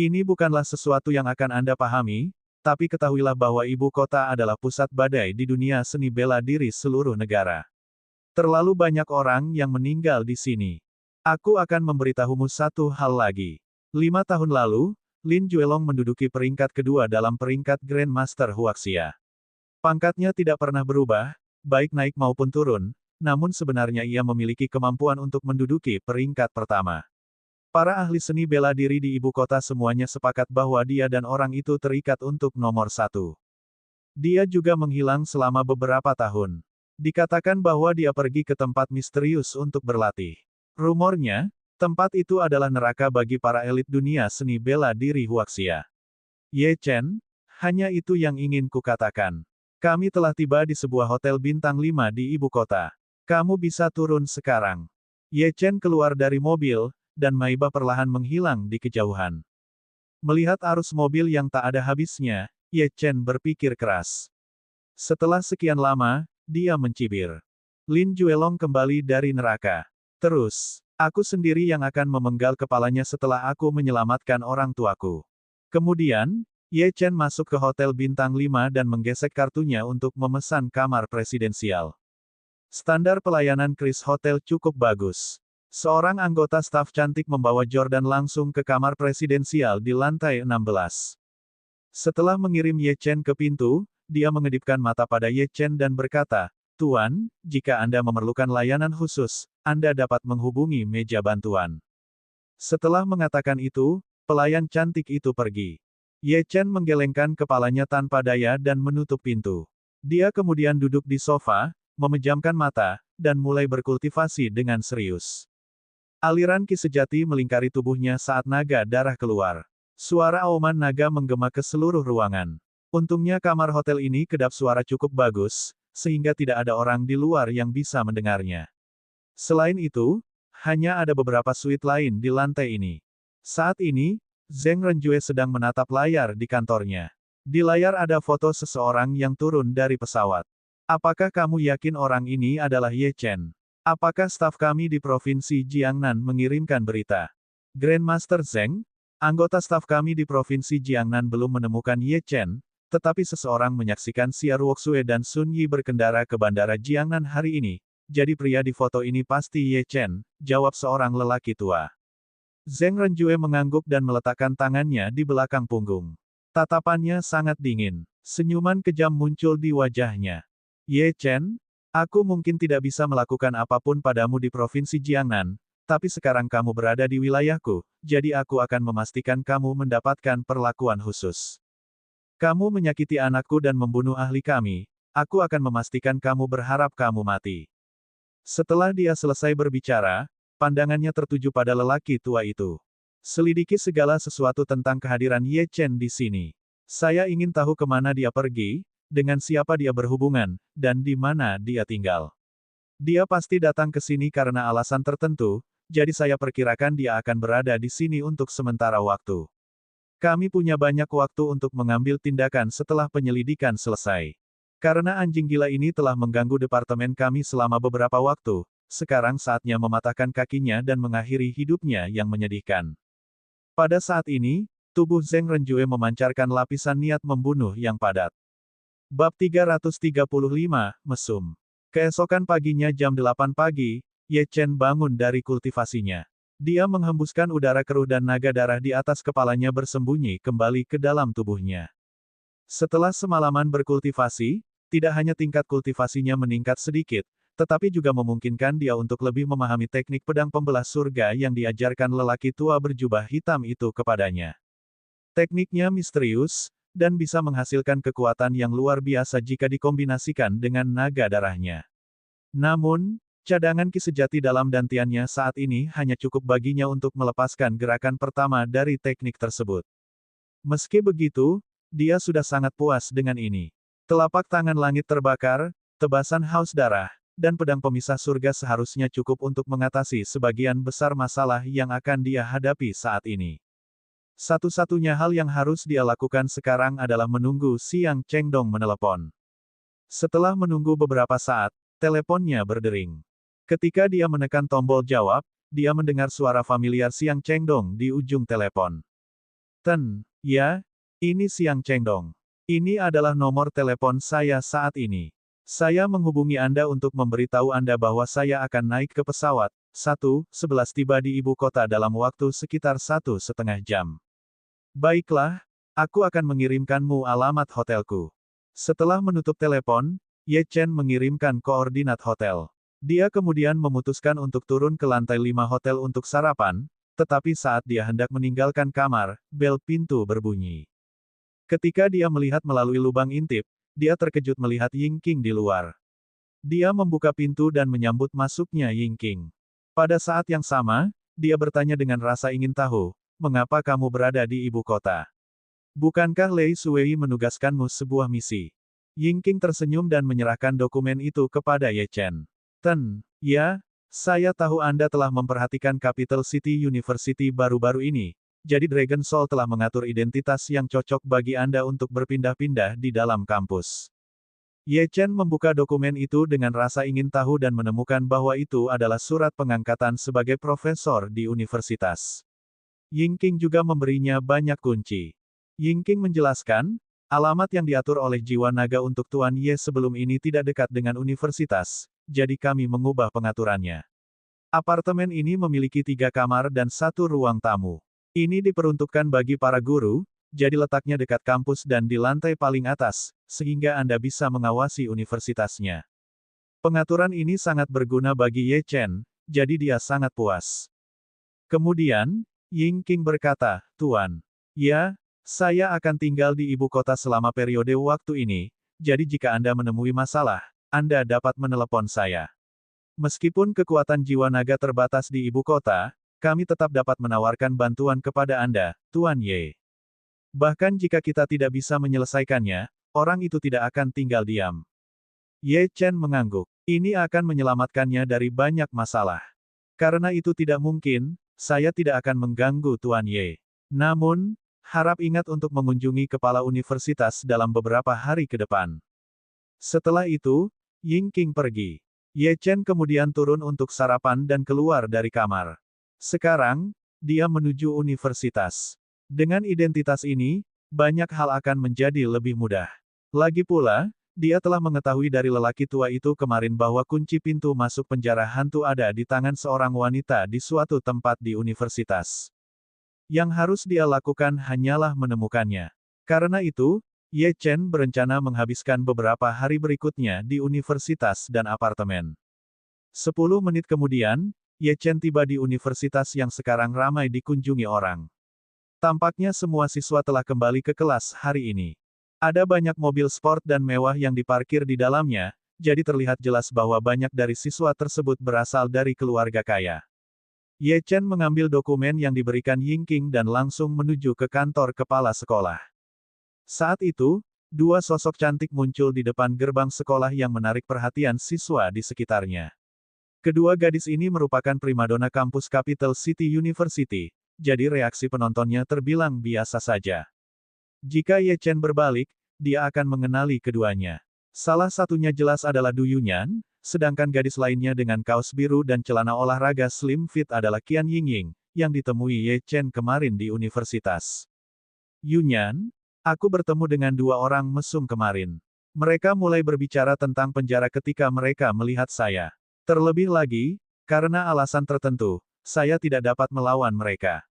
Ini bukanlah sesuatu yang akan Anda pahami, tapi ketahuilah bahwa ibu kota adalah pusat badai di dunia seni bela diri seluruh negara. Terlalu banyak orang yang meninggal di sini. Aku akan memberitahumu satu hal lagi. 5 tahun lalu, Lin Juelong menduduki peringkat kedua dalam peringkat Grandmaster Huaxia. Pangkatnya tidak pernah berubah, baik naik maupun turun, namun sebenarnya ia memiliki kemampuan untuk menduduki peringkat pertama. Para ahli seni bela diri di ibu kota semuanya sepakat bahwa dia dan orang itu terikat untuk nomor 1. Dia juga menghilang selama beberapa tahun. Dikatakan bahwa dia pergi ke tempat misterius untuk berlatih. Rumornya, tempat itu adalah neraka bagi para elit dunia seni bela diri Huaxia. Ye Chen, hanya itu yang ingin kukatakan. Kami telah tiba di sebuah hotel bintang 5 di ibu kota. Kamu bisa turun sekarang. Ye Chen keluar dari mobil, dan Maibah perlahan menghilang di kejauhan. Melihat arus mobil yang tak ada habisnya, Ye Chen berpikir keras. Setelah sekian lama, dia mencibir. Lin Juelong kembali dari neraka. Terus, aku sendiri yang akan memenggal kepalanya setelah aku menyelamatkan orang tuaku. Kemudian, Ye Chen masuk ke hotel bintang 5 dan menggesek kartunya untuk memesan kamar presidensial. Standar pelayanan Chris Hotel cukup bagus. Seorang anggota staf cantik membawa Jordan langsung ke kamar presidensial di lantai 16. Setelah mengirim Ye Chen ke pintu, dia mengedipkan mata pada Ye Chen dan berkata, Tuan, jika Anda memerlukan layanan khusus, Anda dapat menghubungi meja bantuan. Setelah mengatakan itu, pelayan cantik itu pergi. Ye Chen menggelengkan kepalanya tanpa daya dan menutup pintu. Dia kemudian duduk di sofa, memejamkan mata, dan mulai berkultivasi dengan serius. Aliran ki sejati melingkari tubuhnya saat naga darah keluar. Suara auman naga menggema ke seluruh ruangan. Untungnya kamar hotel ini kedap suara cukup bagus, sehingga tidak ada orang di luar yang bisa mendengarnya. Selain itu, hanya ada beberapa suite lain di lantai ini. Saat ini, Zheng Renjue sedang menatap layar di kantornya. Di layar ada foto seseorang yang turun dari pesawat. Apakah kamu yakin orang ini adalah Ye Chen? Apakah staf kami di Provinsi Jiangnan mengirimkan berita? Grandmaster Zheng, anggota staf kami di Provinsi Jiangnan belum menemukan Ye Chen, tetapi seseorang menyaksikan Xia Ruoxue dan Sun Yi berkendara ke bandara Jiangnan hari ini. Jadi pria di foto ini pasti Ye Chen, jawab seorang lelaki tua. Zheng Renjue mengangguk dan meletakkan tangannya di belakang punggung. Tatapannya sangat dingin. Senyuman kejam muncul di wajahnya. Ye Chen, aku mungkin tidak bisa melakukan apapun padamu di Provinsi Jiangnan, tapi sekarang kamu berada di wilayahku, jadi aku akan memastikan kamu mendapatkan perlakuan khusus. Kamu menyakiti anakku dan membunuh ahli kami, aku akan memastikan kamu berharap kamu mati. Setelah dia selesai berbicara, pandangannya tertuju pada lelaki tua itu. Selidiki segala sesuatu tentang kehadiran Ye Chen di sini. Saya ingin tahu kemana dia pergi, dengan siapa dia berhubungan, dan di mana dia tinggal. Dia pasti datang ke sini karena alasan tertentu, jadi saya perkirakan dia akan berada di sini untuk sementara waktu. Kami punya banyak waktu untuk mengambil tindakan setelah penyelidikan selesai. Karena anjing gila ini telah mengganggu departemen kami selama beberapa waktu, sekarang saatnya mematahkan kakinya dan mengakhiri hidupnya yang menyedihkan. Pada saat ini, tubuh Zheng Renjue memancarkan lapisan niat membunuh yang padat. Bab 335, Mesum. Keesokan paginya jam 8 pagi, Ye Chen bangun dari kultivasinya. Dia menghembuskan udara keruh dan naga darah di atas kepalanya bersembunyi kembali ke dalam tubuhnya. Setelah semalaman berkultivasi, tidak hanya tingkat kultivasinya meningkat sedikit, tetapi juga memungkinkan dia untuk lebih memahami teknik pedang pembelah surga yang diajarkan lelaki tua berjubah hitam itu kepadanya. Tekniknya misterius, dan bisa menghasilkan kekuatan yang luar biasa jika dikombinasikan dengan naga darahnya. Namun, cadangan ki sejati dalam dantiannya saat ini hanya cukup baginya untuk melepaskan gerakan pertama dari teknik tersebut. Meski begitu, dia sudah sangat puas dengan ini. Telapak tangan langit terbakar, tebasan haus darah, dan pedang pemisah surga seharusnya cukup untuk mengatasi sebagian besar masalah yang akan dia hadapi saat ini. Satu-satunya hal yang harus dia lakukan sekarang adalah menunggu Xiang Chengdong menelepon. Setelah menunggu beberapa saat, teleponnya berdering. Ketika dia menekan tombol jawab, dia mendengar suara familiar Xiang Chengdong di ujung telepon. "Ten, ya, ini Xiang Chengdong. Ini adalah nomor telepon saya saat ini. Saya menghubungi Anda untuk memberitahu Anda bahwa saya akan naik ke pesawat, 1:11 tiba di ibu kota dalam waktu sekitar 1,5 jam. Baiklah, aku akan mengirimkanmu alamat hotelku." Setelah menutup telepon, Ye Chen mengirimkan koordinat hotel. Dia kemudian memutuskan untuk turun ke lantai 5 hotel untuk sarapan, tetapi saat dia hendak meninggalkan kamar, bel pintu berbunyi. Ketika dia melihat melalui lubang intip, dia terkejut melihat Ying Qing di luar. Dia membuka pintu dan menyambut masuknya Ying Qing. Pada saat yang sama, dia bertanya dengan rasa ingin tahu, "Mengapa kamu berada di ibu kota? Bukankah Lei Suwei menugaskanmu sebuah misi?" Ying Qing tersenyum dan menyerahkan dokumen itu kepada Ye Chen. "Ten, ya, saya tahu Anda telah memperhatikan Capital City University baru-baru ini, jadi Dragon Soul telah mengatur identitas yang cocok bagi Anda untuk berpindah-pindah di dalam kampus." Ye Chen membuka dokumen itu dengan rasa ingin tahu dan menemukan bahwa itu adalah surat pengangkatan sebagai profesor di universitas. Ying Qing juga memberinya banyak kunci. Ying Qing menjelaskan, alamat yang diatur oleh jiwa naga untuk Tuan Ye sebelum ini tidak dekat dengan universitas, jadi kami mengubah pengaturannya. Apartemen ini memiliki 3 kamar dan 1 ruang tamu. Ini diperuntukkan bagi para guru, jadi letaknya dekat kampus dan di lantai paling atas, sehingga Anda bisa mengawasi universitasnya. Pengaturan ini sangat berguna bagi Ye Chen, jadi dia sangat puas. Kemudian, Ying Qing berkata, "Tuan, ya, saya akan tinggal di ibu kota selama periode waktu ini, jadi jika Anda menemui masalah, Anda dapat menelepon saya. Meskipun kekuatan jiwa naga terbatas di ibu kota, kami tetap dapat menawarkan bantuan kepada Anda, Tuan Ye. Bahkan jika kita tidak bisa menyelesaikannya, orang itu tidak akan tinggal diam." Ye Chen mengangguk. Ini akan menyelamatkannya dari banyak masalah. Karena itu tidak mungkin, saya tidak akan mengganggu Tuan Ye. Namun, harap ingat untuk mengunjungi kepala universitas dalam beberapa hari ke depan. Setelah itu, Ying Qing pergi. Ye Chen kemudian turun untuk sarapan dan keluar dari kamar. Sekarang, dia menuju universitas. Dengan identitas ini, banyak hal akan menjadi lebih mudah. Lagi pula, dia telah mengetahui dari lelaki tua itu kemarin bahwa kunci pintu masuk penjara hantu ada di tangan seorang wanita di suatu tempat di universitas. Yang harus dia lakukan hanyalah menemukannya. Karena itu, Ye Chen berencana menghabiskan beberapa hari berikutnya di universitas dan apartemen. 10 menit kemudian, Ye Chen tiba di universitas yang sekarang ramai dikunjungi orang. Tampaknya semua siswa telah kembali ke kelas hari ini. Ada banyak mobil sport dan mewah yang diparkir di dalamnya, jadi terlihat jelas bahwa banyak dari siswa tersebut berasal dari keluarga kaya. Ye Chen mengambil dokumen yang diberikan Yingqing dan langsung menuju ke kantor kepala sekolah. Saat itu, dua sosok cantik muncul di depan gerbang sekolah yang menarik perhatian siswa di sekitarnya. Kedua gadis ini merupakan primadona kampus Capital City University, jadi reaksi penontonnya terbilang biasa saja. Jika Ye Chen berbalik, dia akan mengenali keduanya. Salah satunya jelas adalah Du Yunyan, sedangkan gadis lainnya dengan kaos biru dan celana olahraga slim fit adalah Qian Yingying, yang ditemui Ye Chen kemarin di universitas. Yunyan, aku bertemu dengan dua orang mesum kemarin. Mereka mulai berbicara tentang penjara ketika mereka melihat saya. Terlebih lagi, karena alasan tertentu, saya tidak dapat melawan mereka.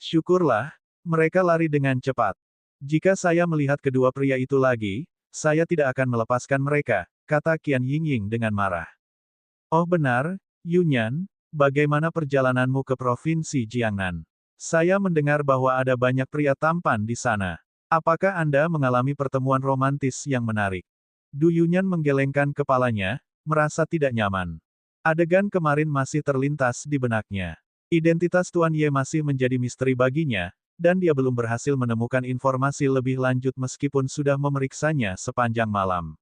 Syukurlah, mereka lari dengan cepat. Jika saya melihat kedua pria itu lagi, saya tidak akan melepaskan mereka, kata Qian Yingying dengan marah. Oh benar, Yunyan, bagaimana perjalananmu ke provinsi Jiangnan? Saya mendengar bahwa ada banyak pria tampan di sana. Apakah Anda mengalami pertemuan romantis yang menarik? Du Yunyan menggelengkan kepalanya, merasa tidak nyaman. Adegan kemarin masih terlintas di benaknya. Identitas Tuan Ye masih menjadi misteri baginya, dan dia belum berhasil menemukan informasi lebih lanjut meskipun sudah memeriksanya sepanjang malam.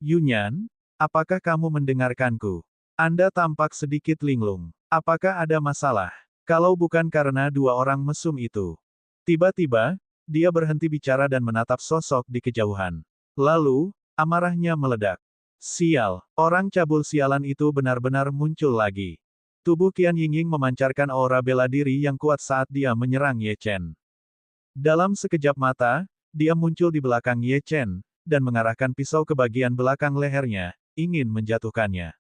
Yunyan, apakah kamu mendengarkanku? Anda tampak sedikit linglung. Apakah ada masalah? Kalau bukan karena dua orang mesum itu. Tiba-tiba, dia berhenti bicara dan menatap sosok di kejauhan. Lalu, amarahnya meledak. Sial, orang cabul sialan itu benar-benar muncul lagi. Tubuh Qian Yingying memancarkan aura bela diri yang kuat saat dia menyerang Ye Chen. Dalam sekejap mata, dia muncul di belakang Ye Chen, dan mengarahkan pisau ke bagian belakang lehernya, ingin menjatuhkannya.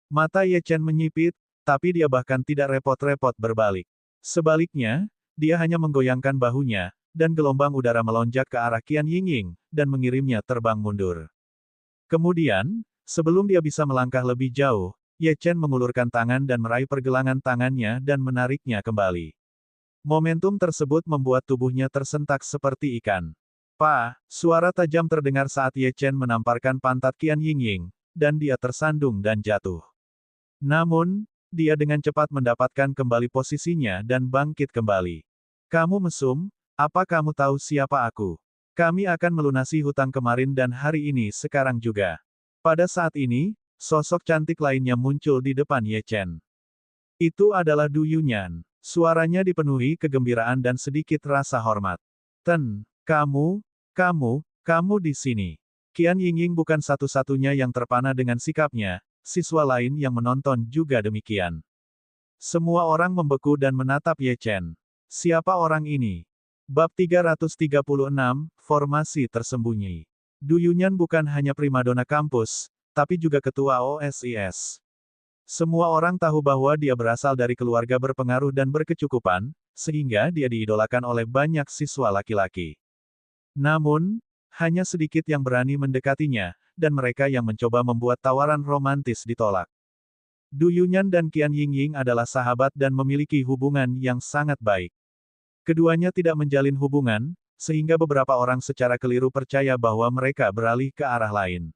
Mata Ye Chen menyipit, tapi dia bahkan tidak repot-repot berbalik. Sebaliknya, dia hanya menggoyangkan bahunya, dan gelombang udara melonjak ke arah Qian Yingying, dan mengirimnya terbang mundur. Kemudian, sebelum dia bisa melangkah lebih jauh, Ye Chen mengulurkan tangan dan meraih pergelangan tangannya dan menariknya kembali. Momentum tersebut membuat tubuhnya tersentak seperti ikan. Suara tajam terdengar saat Ye Chen menamparkan pantat Qian Yingying, dan dia tersandung dan jatuh. Namun, dia dengan cepat mendapatkan kembali posisinya dan bangkit kembali. Kamu mesum, apa kamu tahu siapa aku? Kami akan melunasi hutang kemarin dan hari ini sekarang juga. Pada saat ini, sosok cantik lainnya muncul di depan Ye Chen. Itu adalah Du Yunyan. Suaranya dipenuhi kegembiraan dan sedikit rasa hormat. Kamu di sini. Qian Yingying bukan satu-satunya yang terpana dengan sikapnya, siswa lain yang menonton juga demikian. Semua orang membeku dan menatap Ye Chen. Siapa orang ini? Bab 336, Formasi Tersembunyi. Du Yunyan bukan hanya primadona kampus, tapi juga ketua OSIS. Semua orang tahu bahwa dia berasal dari keluarga berpengaruh dan berkecukupan, sehingga dia diidolakan oleh banyak siswa laki-laki. Namun, hanya sedikit yang berani mendekatinya, dan mereka yang mencoba membuat tawaran romantis ditolak. Du Yunyan dan Qian Yingying adalah sahabat dan memiliki hubungan yang sangat baik. Keduanya tidak menjalin hubungan, sehingga beberapa orang secara keliru percaya bahwa mereka beralih ke arah lain.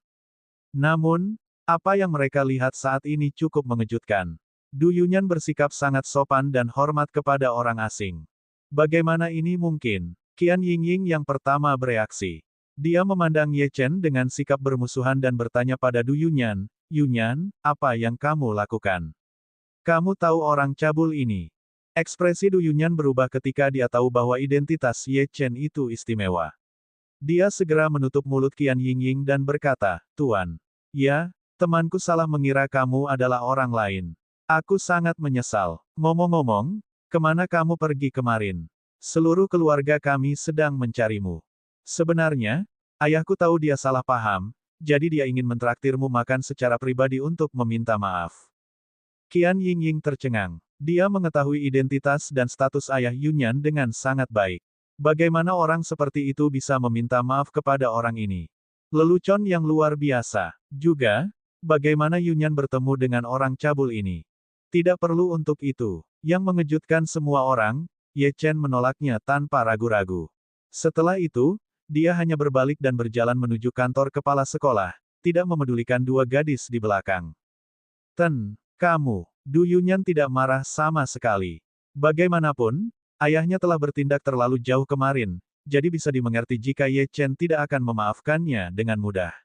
Namun, apa yang mereka lihat saat ini cukup mengejutkan. Du Yunyan bersikap sangat sopan dan hormat kepada orang asing. Bagaimana ini mungkin? Qian Yingying yang pertama bereaksi. Dia memandang Ye Chen dengan sikap bermusuhan dan bertanya pada Du Yunyan, Yunyan, apa yang kamu lakukan? Kamu tahu orang cabul ini? Ekspresi Du Yunyan berubah ketika dia tahu bahwa identitas Ye Chen itu istimewa. Dia segera menutup mulut Qian Yingying dan berkata, Tuan. Ya, temanku salah mengira kamu adalah orang lain. Aku sangat menyesal. Ngomong-ngomong, kemana kamu pergi kemarin? Seluruh keluarga kami sedang mencarimu. Sebenarnya, ayahku tahu dia salah paham, jadi dia ingin mentraktirmu makan secara pribadi untuk meminta maaf. Qian Yingying tercengang. Dia mengetahui identitas dan status ayah Yunyan dengan sangat baik. Bagaimana orang seperti itu bisa meminta maaf kepada orang ini? Lelucon yang luar biasa. Juga, bagaimana Yunyan bertemu dengan orang cabul ini? Tidak perlu untuk itu. Yang mengejutkan semua orang, Ye Chen menolaknya tanpa ragu-ragu. Setelah itu, dia hanya berbalik dan berjalan menuju kantor kepala sekolah, tidak memedulikan dua gadis di belakang. Kamu. Du Yunyan tidak marah sama sekali. Bagaimanapun, ayahnya telah bertindak terlalu jauh kemarin, jadi bisa dimengerti jika Ye Chen tidak akan memaafkannya dengan mudah.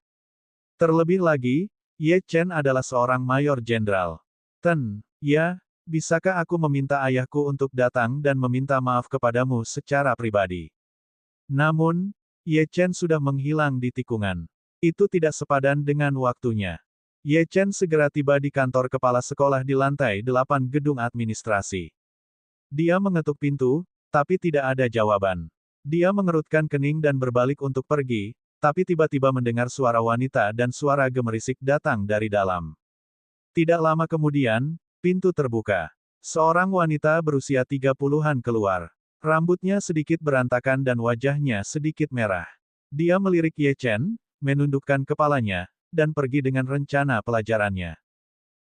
Terlebih lagi, Ye Chen adalah seorang mayor jenderal. Ten, ya, bisakah aku meminta ayahku untuk datang dan meminta maaf kepadamu secara pribadi? Namun, Ye Chen sudah menghilang di tikungan. Itu tidak sepadan dengan waktunya. Ye Chen segera tiba di kantor kepala sekolah di lantai 8 gedung administrasi. Dia mengetuk pintu, tapi tidak ada jawaban. Dia mengerutkan kening dan berbalik untuk pergi, tapi tiba-tiba mendengar suara wanita dan suara gemerisik datang dari dalam. Tidak lama kemudian, pintu terbuka. Seorang wanita berusia 30-an keluar. Rambutnya sedikit berantakan dan wajahnya sedikit merah. Dia melirik Ye Chen, menundukkan kepalanya, dan pergi dengan rencana pelajarannya.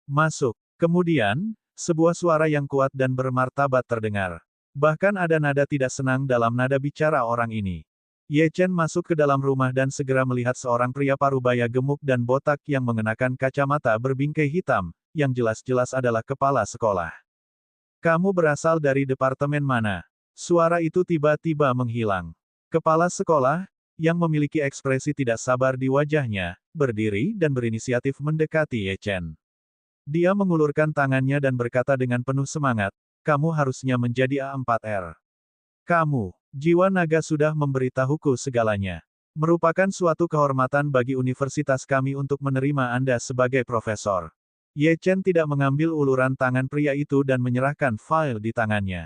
Masuk. Kemudian, sebuah suara yang kuat dan bermartabat terdengar. Bahkan ada nada tidak senang dalam nada bicara orang ini. Ye Chen masuk ke dalam rumah dan segera melihat seorang pria parubaya gemuk dan botak yang mengenakan kacamata berbingkai hitam, yang jelas-jelas adalah kepala sekolah. Kamu berasal dari departemen mana? Suara itu tiba-tiba menghilang. Kepala sekolah, yang memiliki ekspresi tidak sabar di wajahnya, berdiri dan berinisiatif mendekati Ye Chen. Dia mengulurkan tangannya dan berkata dengan penuh semangat, kamu harusnya menjadi A4R. Kamu, jiwa naga sudah memberitahuku segalanya. Merupakan suatu kehormatan bagi universitas kami untuk menerima Anda sebagai profesor. Ye Chen tidak mengambil uluran tangan pria itu dan menyerahkan file di tangannya.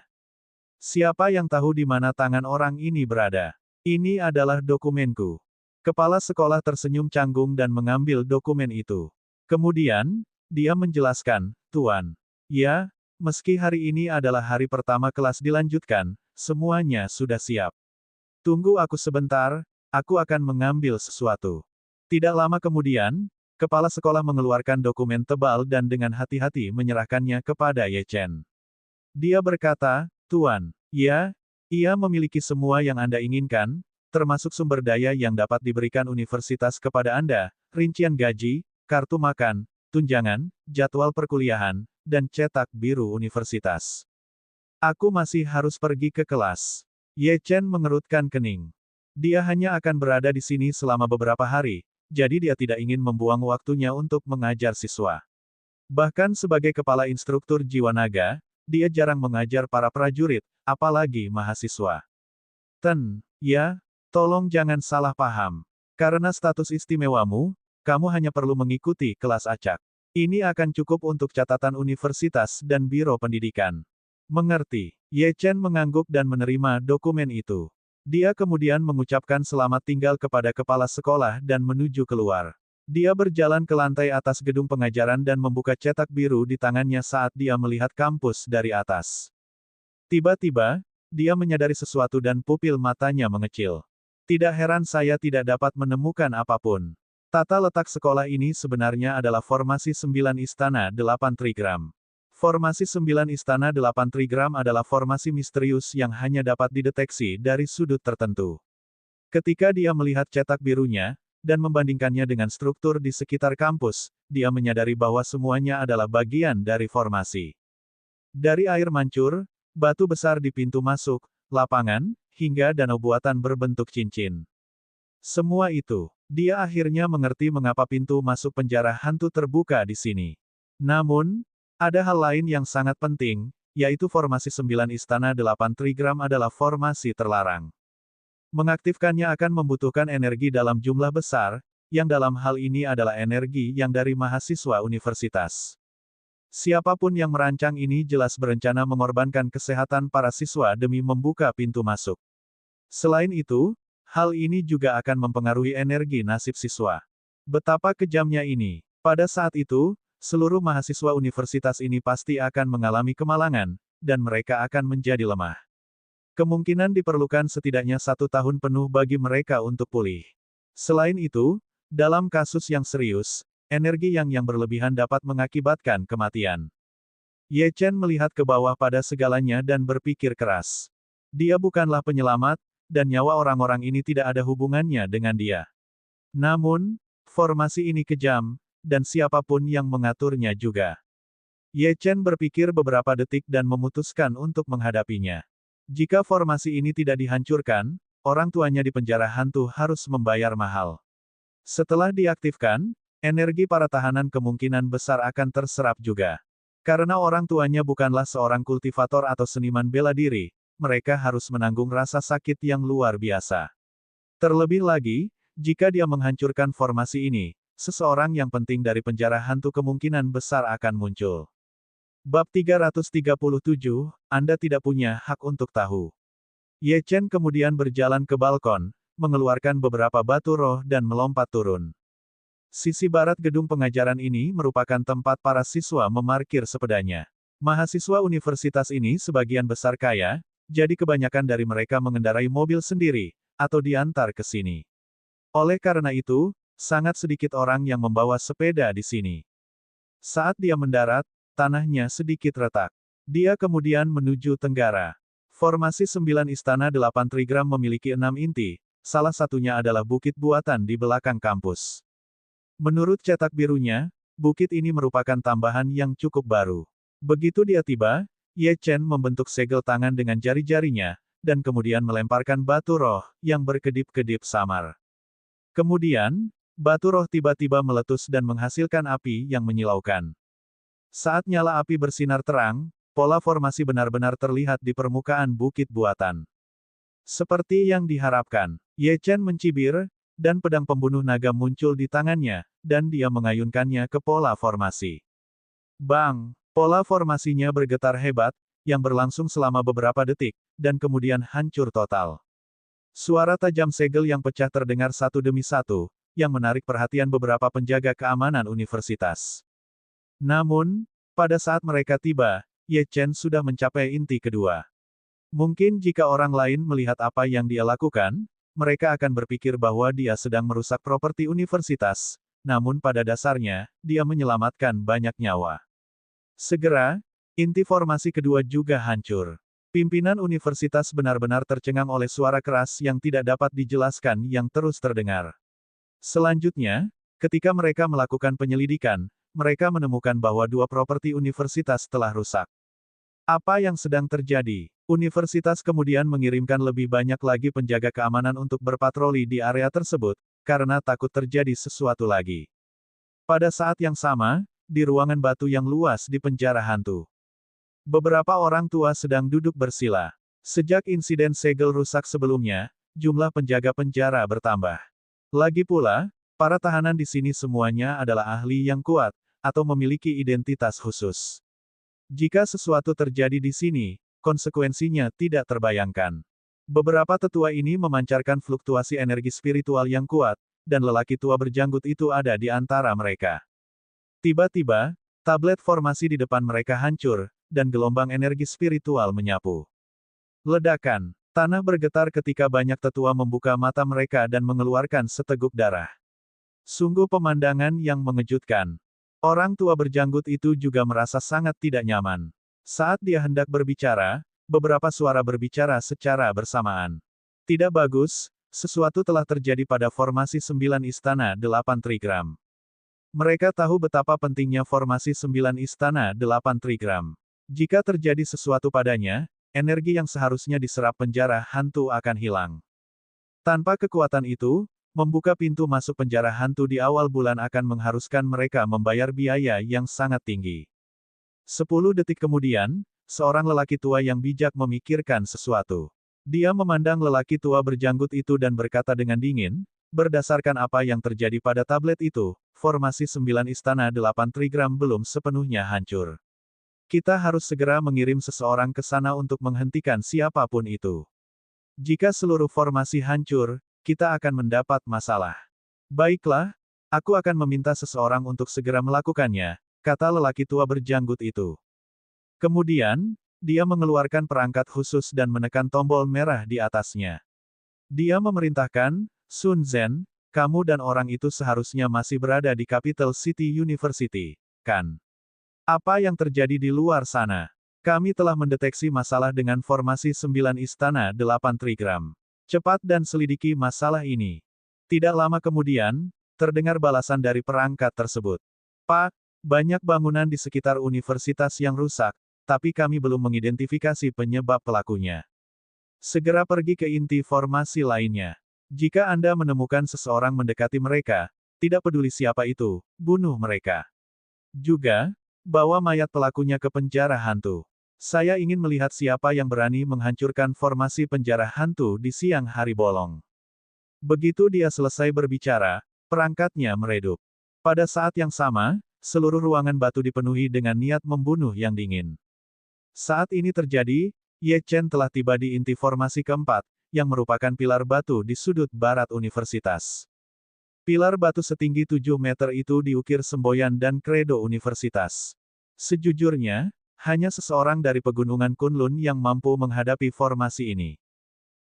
Siapa yang tahu di mana tangan orang ini berada? Ini adalah dokumenku. Kepala sekolah tersenyum canggung dan mengambil dokumen itu. Kemudian, dia menjelaskan, Tuan. Ya, meski hari ini adalah hari pertama kelas dilanjutkan, semuanya sudah siap. Tunggu aku sebentar, aku akan mengambil sesuatu. Tidak lama kemudian, kepala sekolah mengeluarkan dokumen tebal dan dengan hati-hati menyerahkannya kepada Ye Chen. Dia berkata, Tuan, ya, ia memiliki semua yang Anda inginkan, termasuk sumber daya yang dapat diberikan universitas kepada Anda, rincian gaji, kartu makan, tunjangan, jadwal perkuliahan, dan cetak biru universitas. Aku masih harus pergi ke kelas. Ye Chen mengerutkan kening. Dia hanya akan berada di sini selama beberapa hari, jadi dia tidak ingin membuang waktunya untuk mengajar siswa. Bahkan sebagai kepala instruktur jiwa naga, dia jarang mengajar para prajurit, apalagi mahasiswa. Ten, ya, tolong jangan salah paham. Karena status istimewamu, kamu hanya perlu mengikuti kelas acak. Ini akan cukup untuk catatan universitas dan biro pendidikan. Mengerti. Ye Chen mengangguk dan menerima dokumen itu. Dia kemudian mengucapkan selamat tinggal kepada kepala sekolah dan menuju keluar. Dia berjalan ke lantai atas gedung pengajaran dan membuka cetak biru di tangannya saat dia melihat kampus dari atas. Tiba-tiba, dia menyadari sesuatu dan pupil matanya mengecil. Tidak heran saya tidak dapat menemukan apapun. Tata letak sekolah ini sebenarnya adalah formasi 9 istana 8 trigram. Formasi 9 istana 8 trigram adalah formasi misterius yang hanya dapat dideteksi dari sudut tertentu. Ketika dia melihat cetak birunya, dan membandingkannya dengan struktur di sekitar kampus, dia menyadari bahwa semuanya adalah bagian dari formasi. Dari air mancur, batu besar di pintu masuk, lapangan, hingga danau buatan berbentuk cincin. Semua itu, dia akhirnya mengerti mengapa pintu masuk penjara hantu terbuka di sini. Namun, ada hal lain yang sangat penting, yaitu formasi 9 istana 8 trigram adalah formasi terlarang. Mengaktifkannya akan membutuhkan energi dalam jumlah besar, yang dalam hal ini adalah energi yang dari mahasiswa universitas. Siapapun yang merancang ini jelas berencana mengorbankan kesehatan para siswa demi membuka pintu masuk. Selain itu, hal ini juga akan mempengaruhi energi nasib siswa. Betapa kejamnya ini. Pada saat itu, seluruh mahasiswa universitas ini pasti akan mengalami kemalangan, dan mereka akan menjadi lemah. Kemungkinan diperlukan setidaknya 1 tahun penuh bagi mereka untuk pulih. Selain itu, dalam kasus yang serius, energi yang berlebihan dapat mengakibatkan kematian. Ye Chen melihat ke bawah pada segalanya dan berpikir keras. Dia bukanlah penyelamat, dan nyawa orang-orang ini tidak ada hubungannya dengan dia. Namun, formasi ini kejam, dan siapapun yang mengaturnya juga. Ye Chen berpikir beberapa detik dan memutuskan untuk menghadapinya. Jika formasi ini tidak dihancurkan, orang tuanya di penjara hantu harus membayar mahal. Setelah diaktifkan, energi para tahanan kemungkinan besar akan terserap juga. Karena orang tuanya bukanlah seorang kultivator atau seniman bela diri, mereka harus menanggung rasa sakit yang luar biasa. Terlebih lagi, jika dia menghancurkan formasi ini, seseorang yang penting dari penjara hantu kemungkinan besar akan muncul. Bab 337, Anda tidak punya hak untuk tahu. Ye Chen kemudian berjalan ke balkon, mengeluarkan beberapa batu roh dan melompat turun. Sisi barat gedung pengajaran ini merupakan tempat para siswa memarkir sepedanya. Mahasiswa universitas ini sebagian besar kaya, jadi kebanyakan dari mereka mengendarai mobil sendiri, atau diantar ke sini. Oleh karena itu, sangat sedikit orang yang membawa sepeda di sini. Saat dia mendarat, tanahnya sedikit retak. Dia kemudian menuju tenggara. Formasi 9 Istana 8 Trigram memiliki 6 inti, salah satunya adalah bukit buatan di belakang kampus. Menurut cetak birunya, bukit ini merupakan tambahan yang cukup baru. Begitu dia tiba, Ye Chen membentuk segel tangan dengan jari-jarinya, dan kemudian melemparkan batu roh, yang berkedip-kedip samar. Kemudian, batu roh tiba-tiba meletus dan menghasilkan api yang menyilaukan. Saat nyala api bersinar terang, pola formasi benar-benar terlihat di permukaan bukit buatan. Seperti yang diharapkan, Ye Chen mencibir, dan pedang pembunuh naga muncul di tangannya, dan dia mengayunkannya ke pola formasi. Bang! Pola formasinya bergetar hebat, yang berlangsung selama beberapa detik, dan kemudian hancur total. Suara tajam segel yang pecah terdengar satu demi satu, yang menarik perhatian beberapa penjaga keamanan universitas. Namun, pada saat mereka tiba, Ye Chen sudah mencapai inti kedua. Mungkin jika orang lain melihat apa yang dia lakukan, mereka akan berpikir bahwa dia sedang merusak properti universitas, namun pada dasarnya, dia menyelamatkan banyak nyawa. Segera, inti formasi kedua juga hancur. Pimpinan universitas benar-benar tercengang oleh suara keras yang tidak dapat dijelaskan yang terus terdengar. Selanjutnya, ketika mereka melakukan penyelidikan, mereka menemukan bahwa dua properti universitas telah rusak. Apa yang sedang terjadi? Universitas kemudian mengirimkan lebih banyak lagi penjaga keamanan untuk berpatroli di area tersebut, karena takut terjadi sesuatu lagi. Pada saat yang sama, di ruangan batu yang luas di penjara hantu, beberapa orang tua sedang duduk bersila. Sejak insiden segel rusak sebelumnya, jumlah penjaga penjara bertambah. Lagi pula, para tahanan di sini semuanya adalah ahli yang kuat, atau memiliki identitas khusus. Jika sesuatu terjadi di sini, konsekuensinya tidak terbayangkan. Beberapa tetua ini memancarkan fluktuasi energi spiritual yang kuat, dan lelaki tua berjanggut itu ada di antara mereka. Tiba-tiba, tablet formasi di depan mereka hancur, dan gelombang energi spiritual menyapu. Ledakan. Tanah bergetar ketika banyak tetua membuka mata mereka dan mengeluarkan seteguk darah. Sungguh pemandangan yang mengejutkan. Orang tua berjanggut itu juga merasa sangat tidak nyaman. Saat dia hendak berbicara, beberapa suara berbicara secara bersamaan. Tidak bagus, sesuatu telah terjadi pada formasi 9 Istana 8 Trigram. Mereka tahu betapa pentingnya formasi 9 Istana 8 Trigram. Jika terjadi sesuatu padanya, energi yang seharusnya diserap penjara hantu akan hilang. Tanpa kekuatan itu, membuka pintu masuk penjara hantu di awal bulan akan mengharuskan mereka membayar biaya yang sangat tinggi. 10 detik kemudian, seorang lelaki tua yang bijak memikirkan sesuatu. Dia memandang lelaki tua berjanggut itu dan berkata dengan dingin, berdasarkan apa yang terjadi pada tablet itu, formasi 9 Istana 8 Trigram belum sepenuhnya hancur. Kita harus segera mengirim seseorang ke sana untuk menghentikan siapapun itu. Jika seluruh formasi hancur, kita akan mendapat masalah. Baiklah, aku akan meminta seseorang untuk segera melakukannya, kata lelaki tua berjanggut itu. Kemudian, dia mengeluarkan perangkat khusus dan menekan tombol merah di atasnya. Dia memerintahkan, Sun Zhen, kamu dan orang itu seharusnya masih berada di Capital City University, kan? Apa yang terjadi di luar sana? Kami telah mendeteksi masalah dengan formasi 9 Istana 8 Trigram. Cepat dan selidiki masalah ini. Tidak lama kemudian, terdengar balasan dari perangkat tersebut. Pak, Banyak bangunan di sekitar universitas yang rusak, tapi kami belum mengidentifikasi penyebab pelakunya. Segera pergi ke inti formasi lainnya. Jika Anda menemukan seseorang mendekati mereka, tidak peduli siapa itu, bunuh mereka. Juga, bawa mayat pelakunya ke penjara hantu. Saya ingin melihat siapa yang berani menghancurkan formasi penjara hantu di siang hari bolong. Begitu dia selesai berbicara, perangkatnya meredup. Pada saat yang sama, seluruh ruangan batu dipenuhi dengan niat membunuh yang dingin. Saat ini terjadi, Ye Chen telah tiba di inti formasi keempat, yang merupakan pilar batu di sudut barat universitas. Pilar batu setinggi 7 meter itu diukir semboyan dan kredo universitas. Sejujurnya, hanya seseorang dari pegunungan Kunlun yang mampu menghadapi formasi ini.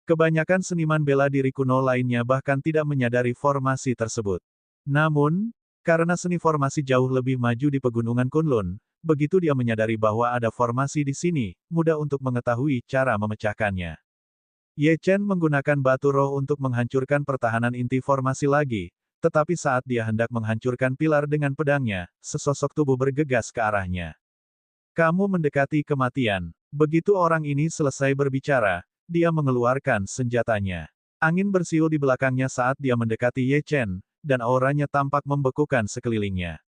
Kebanyakan seniman bela diri kuno lainnya bahkan tidak menyadari formasi tersebut. Namun, karena seni formasi jauh lebih maju di pegunungan Kunlun, begitu dia menyadari bahwa ada formasi di sini, mudah untuk mengetahui cara memecahkannya. Ye Chen menggunakan batu roh untuk menghancurkan pertahanan inti formasi lagi, tetapi saat dia hendak menghancurkan pilar dengan pedangnya, sesosok tubuh bergegas ke arahnya. Kamu mendekati kematian. Begitu orang ini selesai berbicara, dia mengeluarkan senjatanya. Angin bersiul di belakangnya saat dia mendekati Ye Chen, dan auranya tampak membekukan sekelilingnya.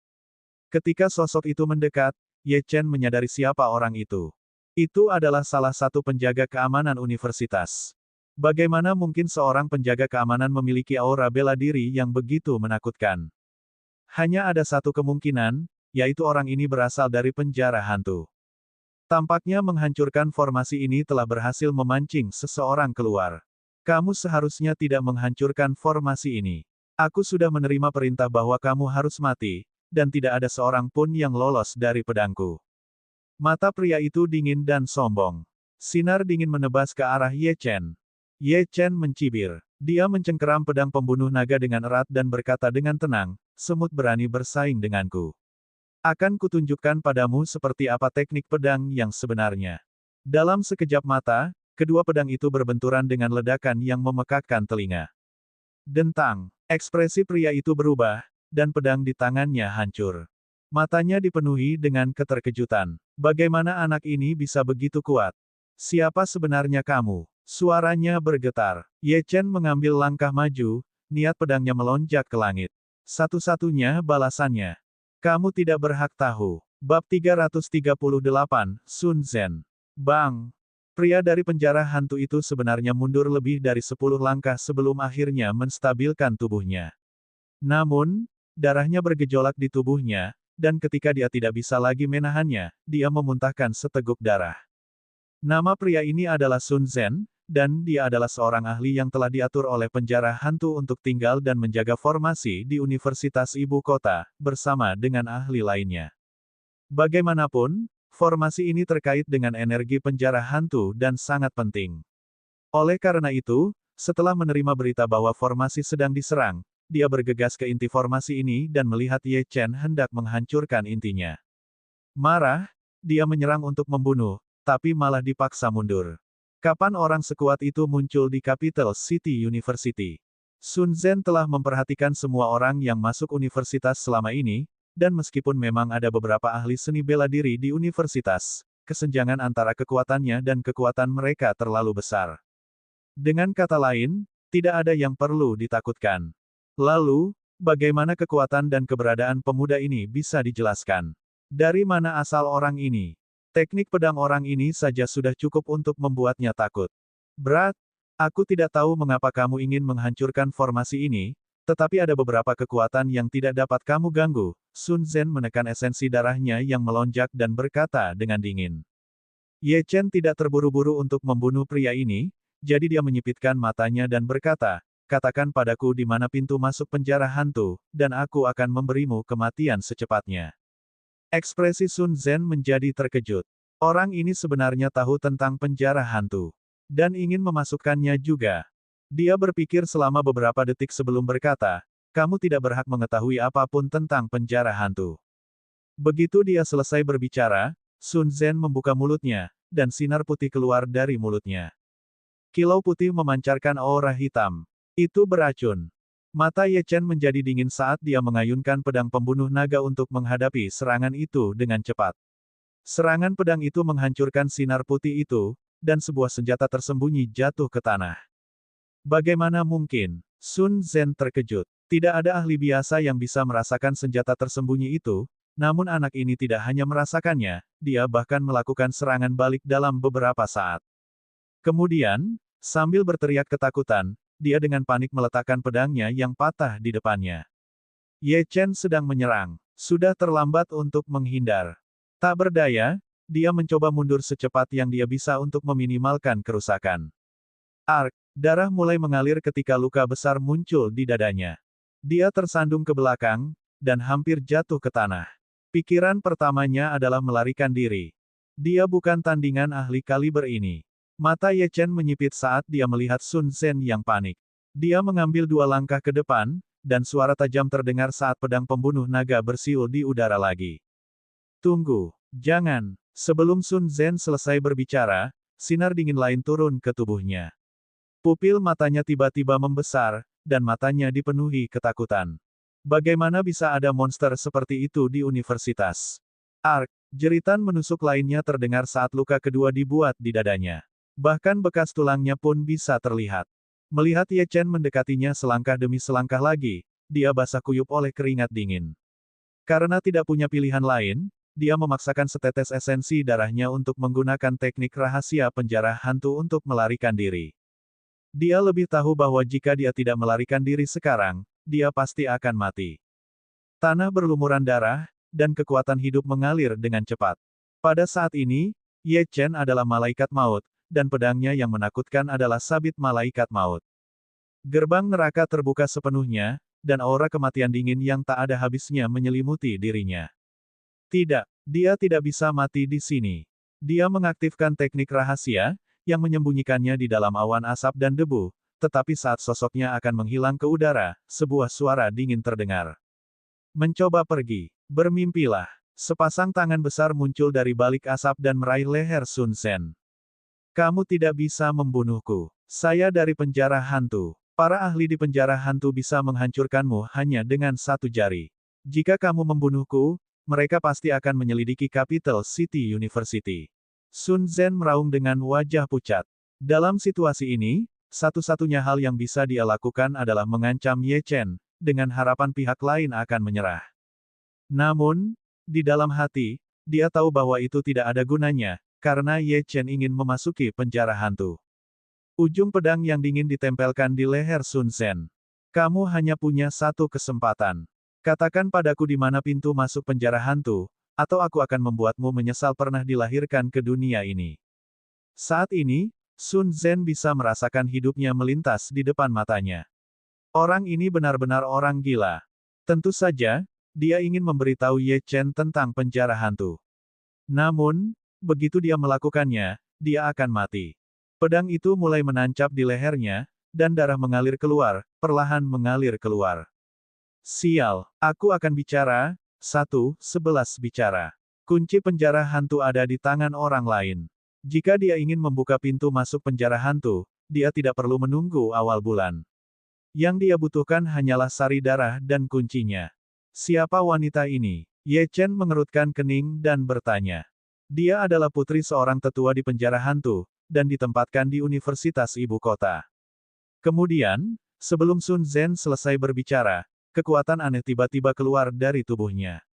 Ketika sosok itu mendekat, Ye Chen menyadari siapa orang itu. Itu adalah salah satu penjaga keamanan universitas. Bagaimana mungkin seorang penjaga keamanan memiliki aura bela diri yang begitu menakutkan? Hanya ada satu kemungkinan, yaitu orang ini berasal dari penjara hantu. Tampaknya menghancurkan formasi ini telah berhasil memancing seseorang keluar. Kamu seharusnya tidak menghancurkan formasi ini. Aku sudah menerima perintah bahwa kamu harus mati, dan tidak ada seorang pun yang lolos dari pedangku. Mata pria itu dingin dan sombong. Sinar dingin menebas ke arah Ye Chen. Ye Chen mencibir. Dia mencengkeram pedang pembunuh naga dengan erat dan berkata dengan tenang, semut berani bersaing denganku. Akan kutunjukkan padamu seperti apa teknik pedang yang sebenarnya. Dalam sekejap mata, kedua pedang itu berbenturan dengan ledakan yang memekakkan telinga. Dentang. Ekspresi pria itu berubah, dan pedang di tangannya hancur. Matanya dipenuhi dengan keterkejutan. Bagaimana anak ini bisa begitu kuat? Siapa sebenarnya kamu? Suaranya bergetar. Ye Chen mengambil langkah maju, niat pedangnya melonjak ke langit. Satu-satunya balasannya. Kamu tidak berhak tahu. Bab 338, Sun Zhen. Bang! Pria dari penjara hantu itu sebenarnya mundur lebih dari 10 langkah sebelum akhirnya menstabilkan tubuhnya. Namun, darahnya bergejolak di tubuhnya, dan ketika dia tidak bisa lagi menahannya, dia memuntahkan seteguk darah. Nama pria ini adalah Sun Zhen, dan dia adalah seorang ahli yang telah diatur oleh penjara hantu untuk tinggal dan menjaga formasi di Universitas Ibu Kota, bersama dengan ahli lainnya. Bagaimanapun, formasi ini terkait dengan energi penjara hantu dan sangat penting. Oleh karena itu, setelah menerima berita bahwa formasi sedang diserang, dia bergegas ke inti formasi ini dan melihat Ye Chen hendak menghancurkan intinya. Marah, dia menyerang untuk membunuh, tapi malah dipaksa mundur. Kapan orang sekuat itu muncul di Capital City University? Sun Zhen telah memperhatikan semua orang yang masuk universitas selama ini, dan meskipun memang ada beberapa ahli seni bela diri di universitas, kesenjangan antara kekuatannya dan kekuatan mereka terlalu besar. Dengan kata lain, tidak ada yang perlu ditakutkan. Lalu, bagaimana kekuatan dan keberadaan pemuda ini bisa dijelaskan? Dari mana asal orang ini? Teknik pedang orang ini saja sudah cukup untuk membuatnya takut. Berat, aku tidak tahu mengapa kamu ingin menghancurkan formasi ini, tetapi ada beberapa kekuatan yang tidak dapat kamu ganggu. Sun Zhen menekan esensi darahnya yang melonjak dan berkata dengan dingin. Ye Chen tidak terburu-buru untuk membunuh pria ini, jadi dia menyipitkan matanya dan berkata, katakan padaku di mana pintu masuk penjara hantu, dan aku akan memberimu kematian secepatnya. Ekspresi Sun Zhen menjadi terkejut. Orang ini sebenarnya tahu tentang penjara hantu. Dan ingin memasukkannya juga. Dia berpikir selama beberapa detik sebelum berkata, kamu tidak berhak mengetahui apapun tentang penjara hantu. Begitu dia selesai berbicara, Sun Zhen membuka mulutnya, dan sinar putih keluar dari mulutnya. Kilau putih memancarkan aura hitam. Itu beracun. Mata Ye Chen menjadi dingin saat dia mengayunkan pedang pembunuh naga untuk menghadapi serangan itu dengan cepat. Serangan pedang itu menghancurkan sinar putih itu, dan sebuah senjata tersembunyi jatuh ke tanah. Bagaimana mungkin? Sun Zhen terkejut. Tidak ada ahli biasa yang bisa merasakan senjata tersembunyi itu, namun anak ini tidak hanya merasakannya, dia bahkan melakukan serangan balik dalam beberapa saat. Kemudian, sambil berteriak ketakutan, dia dengan panik meletakkan pedangnya yang patah di depannya. Ye Chen sedang menyerang. Sudah terlambat untuk menghindar. Tak berdaya, dia mencoba mundur secepat yang dia bisa untuk meminimalkan kerusakan. Ark, darah mulai mengalir ketika luka besar muncul di dadanya. Dia tersandung ke belakang, dan hampir jatuh ke tanah. Pikiran pertamanya adalah melarikan diri. Dia bukan tandingan ahli kaliber ini. Mata Ye Chen menyipit saat dia melihat Sun Zhen yang panik. Dia mengambil 2 langkah ke depan, dan suara tajam terdengar saat pedang pembunuh naga bersiul di udara lagi. Tunggu, jangan. Sebelum Sun Zhen selesai berbicara, sinar dingin lain turun ke tubuhnya. Pupil matanya tiba-tiba membesar, dan matanya dipenuhi ketakutan. Bagaimana bisa ada monster seperti itu di universitas? Ark, jeritan menusuk lainnya terdengar saat luka kedua dibuat di dadanya. Bahkan bekas tulangnya pun bisa terlihat. Melihat Ye Chen mendekatinya selangkah demi selangkah lagi, dia basah kuyup oleh keringat dingin. Karena tidak punya pilihan lain, dia memaksakan setetes esensi darahnya untuk menggunakan teknik rahasia penjara hantu untuk melarikan diri. Dia lebih tahu bahwa jika dia tidak melarikan diri sekarang, dia pasti akan mati. Tanah berlumuran darah, dan kekuatan hidup mengalir dengan cepat. Pada saat ini, Ye Chen adalah malaikat maut, dan pedangnya yang menakutkan adalah sabit malaikat maut. Gerbang neraka terbuka sepenuhnya, dan aura kematian dingin yang tak ada habisnya menyelimuti dirinya. Tidak, dia tidak bisa mati di sini. Dia mengaktifkan teknik rahasia, yang menyembunyikannya di dalam awan asap dan debu, tetapi saat sosoknya akan menghilang ke udara, sebuah suara dingin terdengar. Mencoba pergi. Bermimpilah. Sepasang tangan besar muncul dari balik asap dan meraih leher Sun Zhen. Kamu tidak bisa membunuhku. Saya dari penjara hantu. Para ahli di penjara hantu bisa menghancurkanmu hanya dengan 1 jari. Jika kamu membunuhku, mereka pasti akan menyelidiki Capital City University. Sun Zhen meraung dengan wajah pucat. Dalam situasi ini, satu-satunya hal yang bisa dia lakukan adalah mengancam Ye Chen, dengan harapan pihak lain akan menyerah. Namun, di dalam hati, dia tahu bahwa itu tidak ada gunanya, karena Ye Chen ingin memasuki penjara hantu. Ujung pedang yang dingin ditempelkan di leher Sun Zhen. Kamu hanya punya 1 kesempatan. Katakan padaku di mana pintu masuk penjara hantu, atau aku akan membuatmu menyesal pernah dilahirkan ke dunia ini. Saat ini, Sun Zhen bisa merasakan hidupnya melintas di depan matanya. Orang ini benar-benar orang gila. Tentu saja, dia ingin memberitahu Ye Chen tentang penjara hantu. Namun, begitu dia melakukannya, dia akan mati. Pedang itu mulai menancap di lehernya, dan darah mengalir keluar, perlahan mengalir keluar. Sial, aku akan bicara. 1:11 bicara. Kunci penjara hantu ada di tangan orang lain. Jika dia ingin membuka pintu masuk penjara hantu, dia tidak perlu menunggu awal bulan. Yang dia butuhkan hanyalah sari darah dan kuncinya. Siapa wanita ini? Ye Chen mengerutkan kening dan bertanya. Dia adalah putri seorang tetua di penjara hantu, dan ditempatkan di Universitas Ibu Kota. Kemudian, sebelum Sun Zhen selesai berbicara, kekuatan aneh tiba-tiba keluar dari tubuhnya.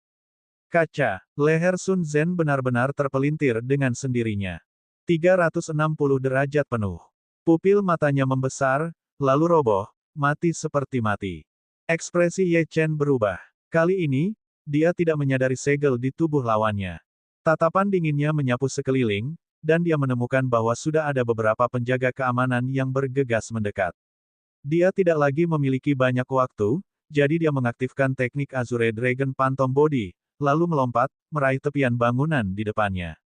Kaca, leher Sun Zhen benar-benar terpelintir dengan sendirinya. 360 derajat penuh. Pupil matanya membesar, lalu roboh, mati seperti mati. Ekspresi Ye Chen berubah. Kali ini, dia tidak menyadari segel di tubuh lawannya. Tatapan dinginnya menyapu sekeliling, dan dia menemukan bahwa sudah ada beberapa penjaga keamanan yang bergegas mendekat. Dia tidak lagi memiliki banyak waktu, jadi dia mengaktifkan teknik Azure Dragon Phantom Body, lalu melompat, meraih tepian bangunan di depannya.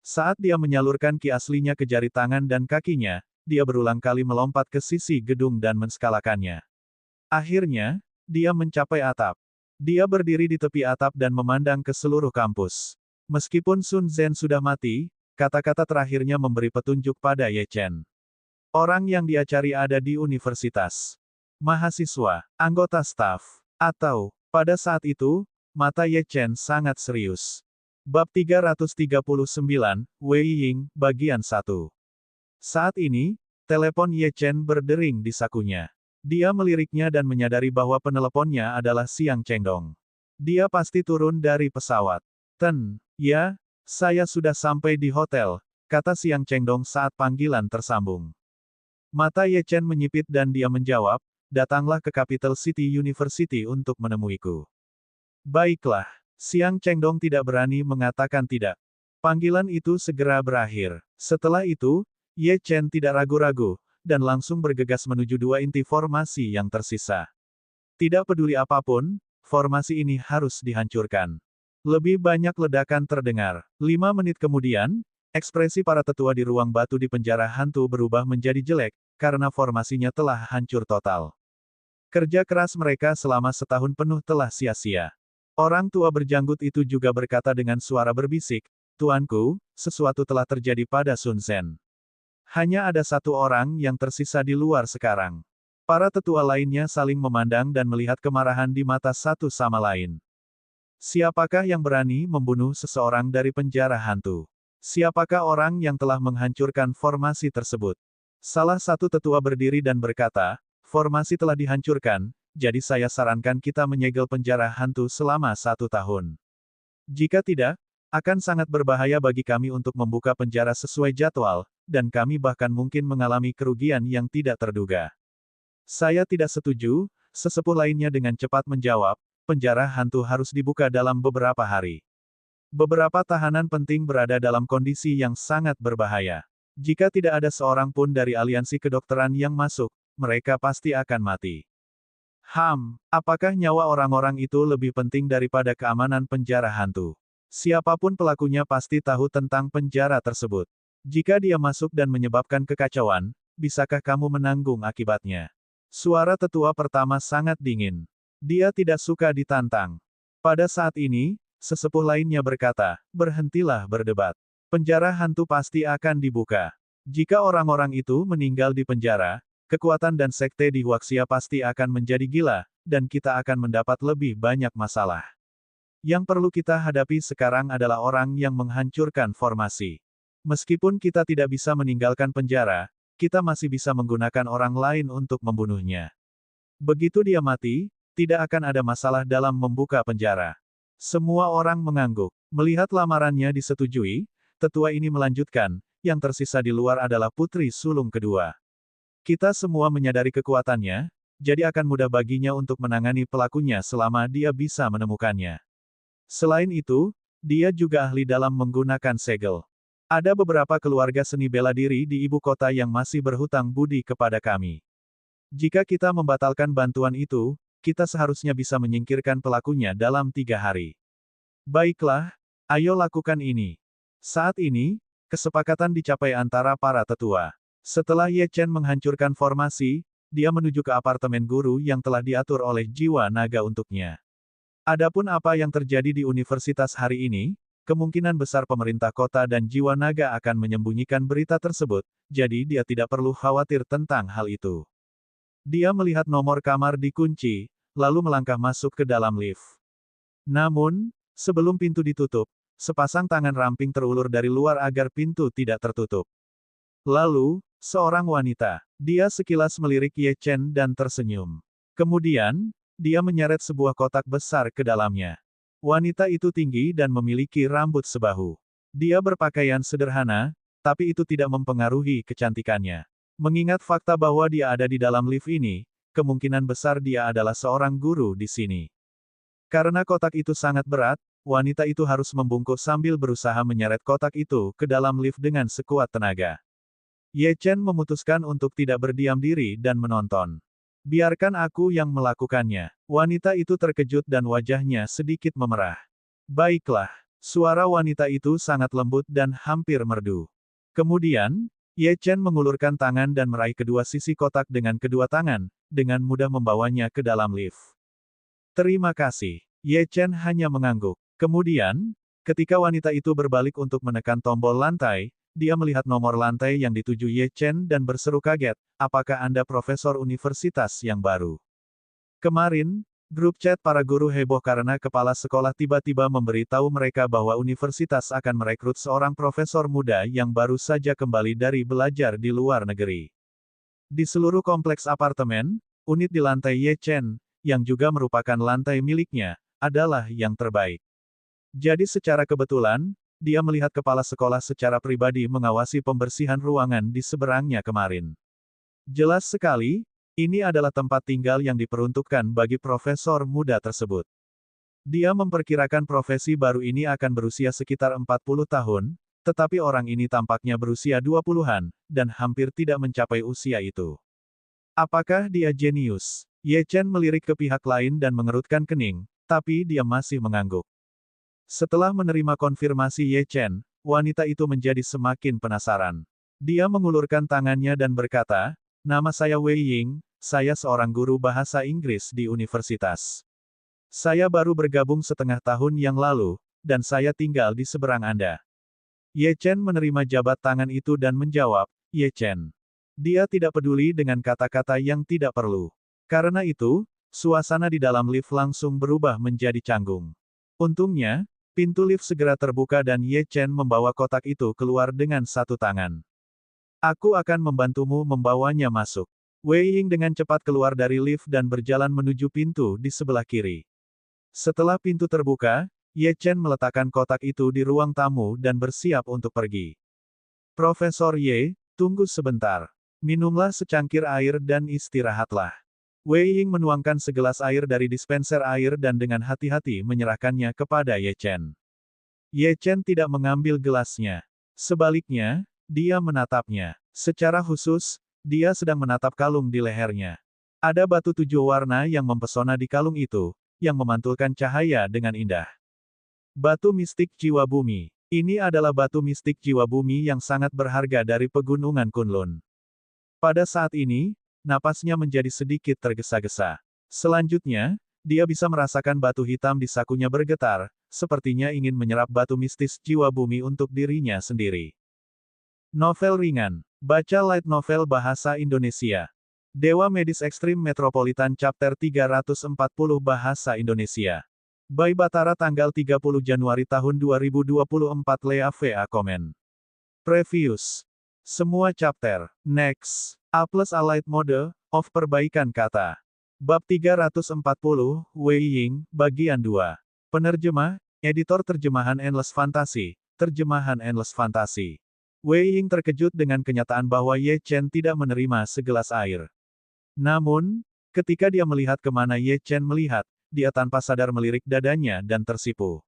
Saat dia menyalurkan ki aslinya ke jari tangan dan kakinya, dia berulang kali melompat ke sisi gedung dan menskalakannya. Akhirnya, dia mencapai atap. Dia berdiri di tepi atap dan memandang ke seluruh kampus. Meskipun Sun Zhen sudah mati, kata-kata terakhirnya memberi petunjuk pada Ye Chen. Orang yang dia cari ada di universitas. mahasiswa, anggota staf, atau, pada saat itu, mata Ye Chen sangat serius. Bab 339, Wei Ying, bagian 1. Saat ini, telepon Ye Chen berdering di sakunya. Dia meliriknya dan menyadari bahwa peneleponnya adalah Xiang Chengdong. Dia pasti turun dari pesawat. Ya, saya sudah sampai di hotel, kata Xiang Chengdong saat panggilan tersambung. Mata Ye Chen menyipit dan dia menjawab, datanglah ke Capital City University untuk menemuiku. Baiklah, Xiang Chengdong tidak berani mengatakan tidak. Panggilan itu segera berakhir. Setelah itu, Ye Chen tidak ragu-ragu, dan langsung bergegas menuju dua inti formasi yang tersisa. Tidak peduli apapun, formasi ini harus dihancurkan. Lebih banyak ledakan terdengar. 5 menit kemudian, ekspresi para tetua di ruang batu di penjara hantu berubah menjadi jelek, karena formasinya telah hancur total. Kerja keras mereka selama setahun penuh telah sia-sia. Orang tua berjanggut itu juga berkata dengan suara berbisik, "Tuanku, sesuatu telah terjadi pada Sun Zhen. Hanya ada satu orang yang tersisa di luar sekarang." Para tetua lainnya saling memandang dan melihat kemarahan di mata satu sama lain. Siapakah yang berani membunuh seseorang dari penjara hantu? Siapakah orang yang telah menghancurkan formasi tersebut? Salah satu tetua berdiri dan berkata, "Formasi telah dihancurkan, jadi saya sarankan kita menyegel penjara hantu selama 1 tahun. Jika tidak, akan sangat berbahaya bagi kami untuk membuka penjara sesuai jadwal, dan kami bahkan mungkin mengalami kerugian yang tidak terduga." "Saya tidak setuju," sesepuh lainnya dengan cepat menjawab, "penjara hantu harus dibuka dalam beberapa hari. Beberapa tahanan penting berada dalam kondisi yang sangat berbahaya. Jika tidak ada seorang pun dari aliansi kedokteran yang masuk, mereka pasti akan mati." Apakah nyawa orang-orang itu lebih penting daripada keamanan penjara hantu? Siapapun pelakunya pasti tahu tentang penjara tersebut. Jika dia masuk dan menyebabkan kekacauan, bisakah kamu menanggung akibatnya? Suara tetua pertama sangat dingin. Dia tidak suka ditantang. Pada saat ini, sesepuh lainnya berkata, "Berhentilah berdebat. Penjara hantu pasti akan dibuka. Jika orang-orang itu meninggal di penjara, kekuatan dan sekte di Huaxia pasti akan menjadi gila, dan kita akan mendapat lebih banyak masalah. Yang perlu kita hadapi sekarang adalah orang yang menghancurkan formasi. Meskipun kita tidak bisa meninggalkan penjara, kita masih bisa menggunakan orang lain untuk membunuhnya. Begitu dia mati, tidak akan ada masalah dalam membuka penjara." Semua orang mengangguk. Melihat lamarannya disetujui, tetua ini melanjutkan, "Yang tersisa di luar adalah putri sulung kedua. Kita semua menyadari kekuatannya, jadi akan mudah baginya untuk menangani pelakunya selama dia bisa menemukannya. Selain itu, dia juga ahli dalam menggunakan segel. Ada beberapa keluarga seni bela diri di ibu kota yang masih berhutang budi kepada kami. Jika kita membatalkan bantuan itu, kita seharusnya bisa menyingkirkan pelakunya dalam 3 hari. Baiklah, ayo lakukan ini." Saat ini, kesepakatan dicapai antara para tetua. Setelah Ye Chen menghancurkan formasi, dia menuju ke apartemen guru yang telah diatur oleh jiwa naga untuknya. Adapun apa yang terjadi di universitas hari ini, kemungkinan besar pemerintah kota dan jiwa naga akan menyembunyikan berita tersebut, jadi dia tidak perlu khawatir tentang hal itu. Dia melihat nomor kamar dikunci, lalu melangkah masuk ke dalam lift. Namun, sebelum pintu ditutup, sepasang tangan ramping terulur dari luar agar pintu tidak tertutup. Lalu, seorang wanita. Dia sekilas melirik Ye Chen dan tersenyum. Kemudian, dia menyeret sebuah kotak besar ke dalamnya. Wanita itu tinggi dan memiliki rambut sebahu. Dia berpakaian sederhana, tapi itu tidak mempengaruhi kecantikannya. Mengingat fakta bahwa dia ada di dalam lift ini, kemungkinan besar dia adalah seorang guru di sini. Karena kotak itu sangat berat, wanita itu harus membungkuk sambil berusaha menyeret kotak itu ke dalam lift dengan sekuat tenaga. Ye Chen memutuskan untuk tidak berdiam diri dan menonton. "Biarkan aku yang melakukannya." Wanita itu terkejut dan wajahnya sedikit memerah. "Baiklah." Suara wanita itu sangat lembut dan hampir merdu. Kemudian, Ye Chen mengulurkan tangan dan meraih kedua sisi kotak dengan kedua tangan, dengan mudah membawanya ke dalam lift. "Terima kasih." Ye Chen hanya mengangguk. Kemudian, ketika wanita itu berbalik untuk menekan tombol lantai, dia melihat nomor lantai yang dituju Ye Chen dan berseru kaget, apakah Anda profesor universitas yang baru? Kemarin, grup chat para guru heboh karena kepala sekolah tiba-tiba memberitahu mereka bahwa universitas akan merekrut seorang profesor muda yang baru saja kembali dari belajar di luar negeri. Di seluruh kompleks apartemen, unit di lantai Ye Chen, yang juga merupakan lantai miliknya, adalah yang terbaik. Jadi secara kebetulan, dia melihat kepala sekolah secara pribadi mengawasi pembersihan ruangan di seberangnya kemarin. Jelas sekali, ini adalah tempat tinggal yang diperuntukkan bagi profesor muda tersebut. Dia memperkirakan profesi baru ini akan berusia sekitar 40 tahun, tetapi orang ini tampaknya berusia 20-an, dan hampir tidak mencapai usia itu. Apakah dia jenius? Ye Chen melirik ke pihak lain dan mengerutkan kening, tapi dia masih mengangguk. Setelah menerima konfirmasi Ye Chen, wanita itu menjadi semakin penasaran. Dia mengulurkan tangannya dan berkata, "Nama saya Wei Ying, saya seorang guru bahasa Inggris di universitas. Saya baru bergabung setengah tahun yang lalu, dan saya tinggal di seberang Anda." Ye Chen menerima jabat tangan itu dan menjawab, "Ye Chen." Dia tidak peduli dengan kata-kata yang tidak perlu. Karena itu, suasana di dalam lift langsung berubah menjadi canggung. Untungnya, pintu lift segera terbuka dan Ye Chen membawa kotak itu keluar dengan satu tangan. "Aku akan membantumu membawanya masuk." Wei Ying dengan cepat keluar dari lift dan berjalan menuju pintu di sebelah kiri. Setelah pintu terbuka, Ye Chen meletakkan kotak itu di ruang tamu dan bersiap untuk pergi. "Profesor Ye, tunggu sebentar. Minumlah secangkir air dan istirahatlah." Wei Ying menuangkan segelas air dari dispenser air dan dengan hati-hati menyerahkannya kepada Ye Chen. Ye Chen tidak mengambil gelasnya. Sebaliknya, dia menatapnya. Secara khusus, dia sedang menatap kalung di lehernya. Ada batu 7 warna yang mempesona di kalung itu, yang memantulkan cahaya dengan indah. Batu mistik jiwa bumi. Ini adalah batu mistik jiwa bumi yang sangat berharga dari pegunungan Kunlun. Pada saat ini, napasnya menjadi sedikit tergesa-gesa. Selanjutnya, dia bisa merasakan batu hitam di sakunya bergetar, sepertinya ingin menyerap batu mistis jiwa bumi untuk dirinya sendiri. Novel ringan. Baca light novel bahasa Indonesia. Dewa Medis Ekstrim Metropolitan Chapter 340 Bahasa Indonesia. By Batara tanggal 30 Januari tahun 2024. Lea VA Komen. Previous. Semua chapter. Next. A plus A light mode of perbaikan kata. Bab 340, Wei Ying, bagian 2. Penerjemah, editor terjemahan Endless Fantasy, terjemahan Endless Fantasy. Wei Ying terkejut dengan kenyataan bahwa Ye Chen tidak menerima segelas air. Namun, ketika dia melihat kemana Ye Chen melihat, dia tanpa sadar melirik dadanya dan tersipu.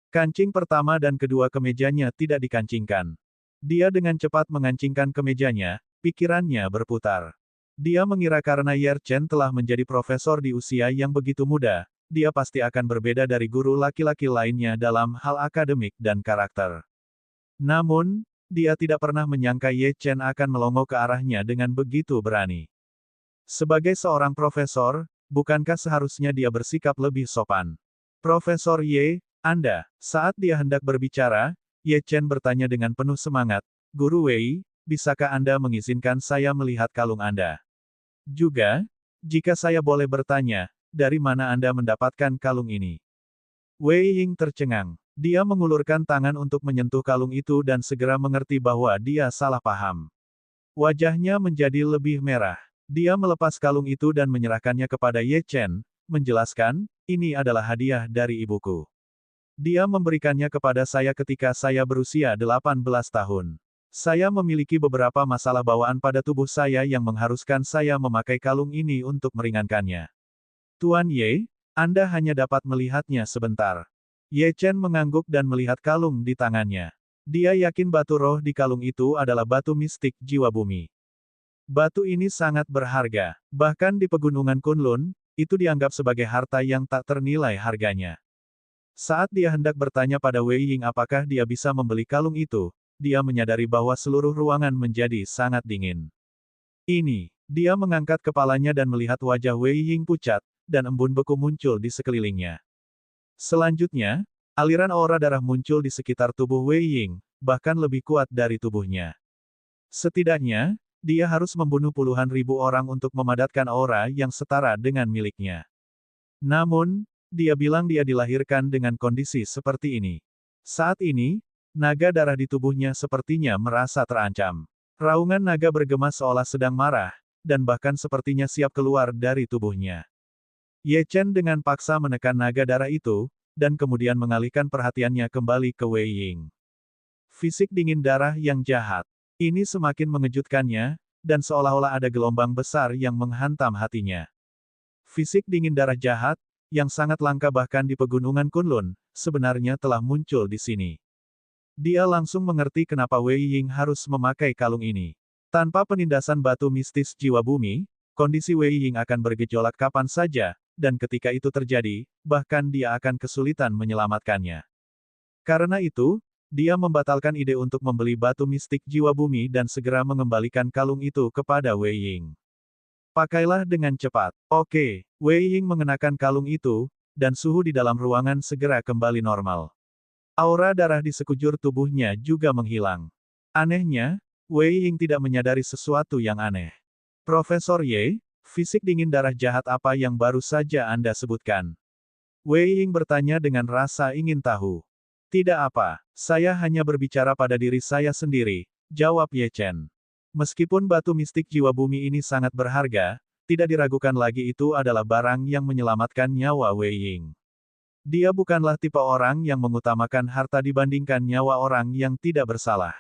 Kancing pertama dan kedua kemejanya tidak dikancingkan. Dia dengan cepat mengancingkan kemejanya, pikirannya berputar. Dia mengira karena Ye Chen telah menjadi profesor di usia yang begitu muda, dia pasti akan berbeda dari guru laki-laki lainnya dalam hal akademik dan karakter. Namun, dia tidak pernah menyangka Ye Chen akan melongo ke arahnya dengan begitu berani. Sebagai seorang profesor, bukankah seharusnya dia bersikap lebih sopan? "Profesor Ye, Anda." Saat dia hendak berbicara, Ye Chen bertanya dengan penuh semangat, "Guru Wei, bisakah Anda mengizinkan saya melihat kalung Anda? Juga, jika saya boleh bertanya, dari mana Anda mendapatkan kalung ini?" Wei Ying tercengang. Dia mengulurkan tangan untuk menyentuh kalung itu dan segera mengerti bahwa dia salah paham. Wajahnya menjadi lebih merah. Dia melepas kalung itu dan menyerahkannya kepada Ye Chen, menjelaskan, "Ini adalah hadiah dari ibuku. Dia memberikannya kepada saya ketika saya berusia 18 tahun. Saya memiliki beberapa masalah bawaan pada tubuh saya yang mengharuskan saya memakai kalung ini untuk meringankannya. Tuan Ye, Anda hanya dapat melihatnya sebentar." Ye Chen mengangguk dan melihat kalung di tangannya. Dia yakin batu roh di kalung itu adalah batu mistik jiwa bumi. Batu ini sangat berharga. Bahkan di pegunungan Kunlun, itu dianggap sebagai harta yang tak ternilai harganya. Saat dia hendak bertanya pada Wei Ying apakah dia bisa membeli kalung itu, dia menyadari bahwa seluruh ruangan menjadi sangat dingin. Dia mengangkat kepalanya dan melihat wajah Wei Ying pucat, dan embun beku muncul di sekelilingnya. Selanjutnya, aliran aura darah muncul di sekitar tubuh Wei Ying, bahkan lebih kuat dari tubuhnya. Setidaknya, dia harus membunuh puluhan ribu orang untuk memadatkan aura yang setara dengan miliknya. Namun, dia bilang dia dilahirkan dengan kondisi seperti ini. Saat ini, naga darah di tubuhnya sepertinya merasa terancam. Raungan naga bergema seolah sedang marah, dan bahkan sepertinya siap keluar dari tubuhnya. Ye Chen dengan paksa menekan naga darah itu, dan kemudian mengalihkan perhatiannya kembali ke Wei Ying. Fisik dingin darah yang jahat. Ini semakin mengejutkannya, dan seolah-olah ada gelombang besar yang menghantam hatinya. Fisik dingin darah jahat, yang sangat langka bahkan di pegunungan Kunlun, sebenarnya telah muncul di sini. Dia langsung mengerti kenapa Wei Ying harus memakai kalung ini. Tanpa penindasan batu mistis jiwa bumi, kondisi Wei Ying akan bergejolak kapan saja, dan ketika itu terjadi, bahkan dia akan kesulitan menyelamatkannya. Karena itu, dia membatalkan ide untuk membeli batu mistik jiwa bumi dan segera mengembalikan kalung itu kepada Wei Ying. Pakailah dengan cepat. Oke, Wei Ying mengenakan kalung itu, dan suhu di dalam ruangan segera kembali normal. Aura darah di sekujur tubuhnya juga menghilang. Anehnya, Wei Ying tidak menyadari sesuatu yang aneh. Profesor Ye, fisik dingin darah jahat apa yang baru saja Anda sebutkan? Wei Ying bertanya dengan rasa ingin tahu. Tidak apa, saya hanya berbicara pada diri saya sendiri, jawab Ye Chen. Meskipun batu mistik jiwa bumi ini sangat berharga, tidak diragukan lagi itu adalah barang yang menyelamatkan nyawa Wei Ying. Dia bukanlah tipe orang yang mengutamakan harta dibandingkan nyawa orang yang tidak bersalah.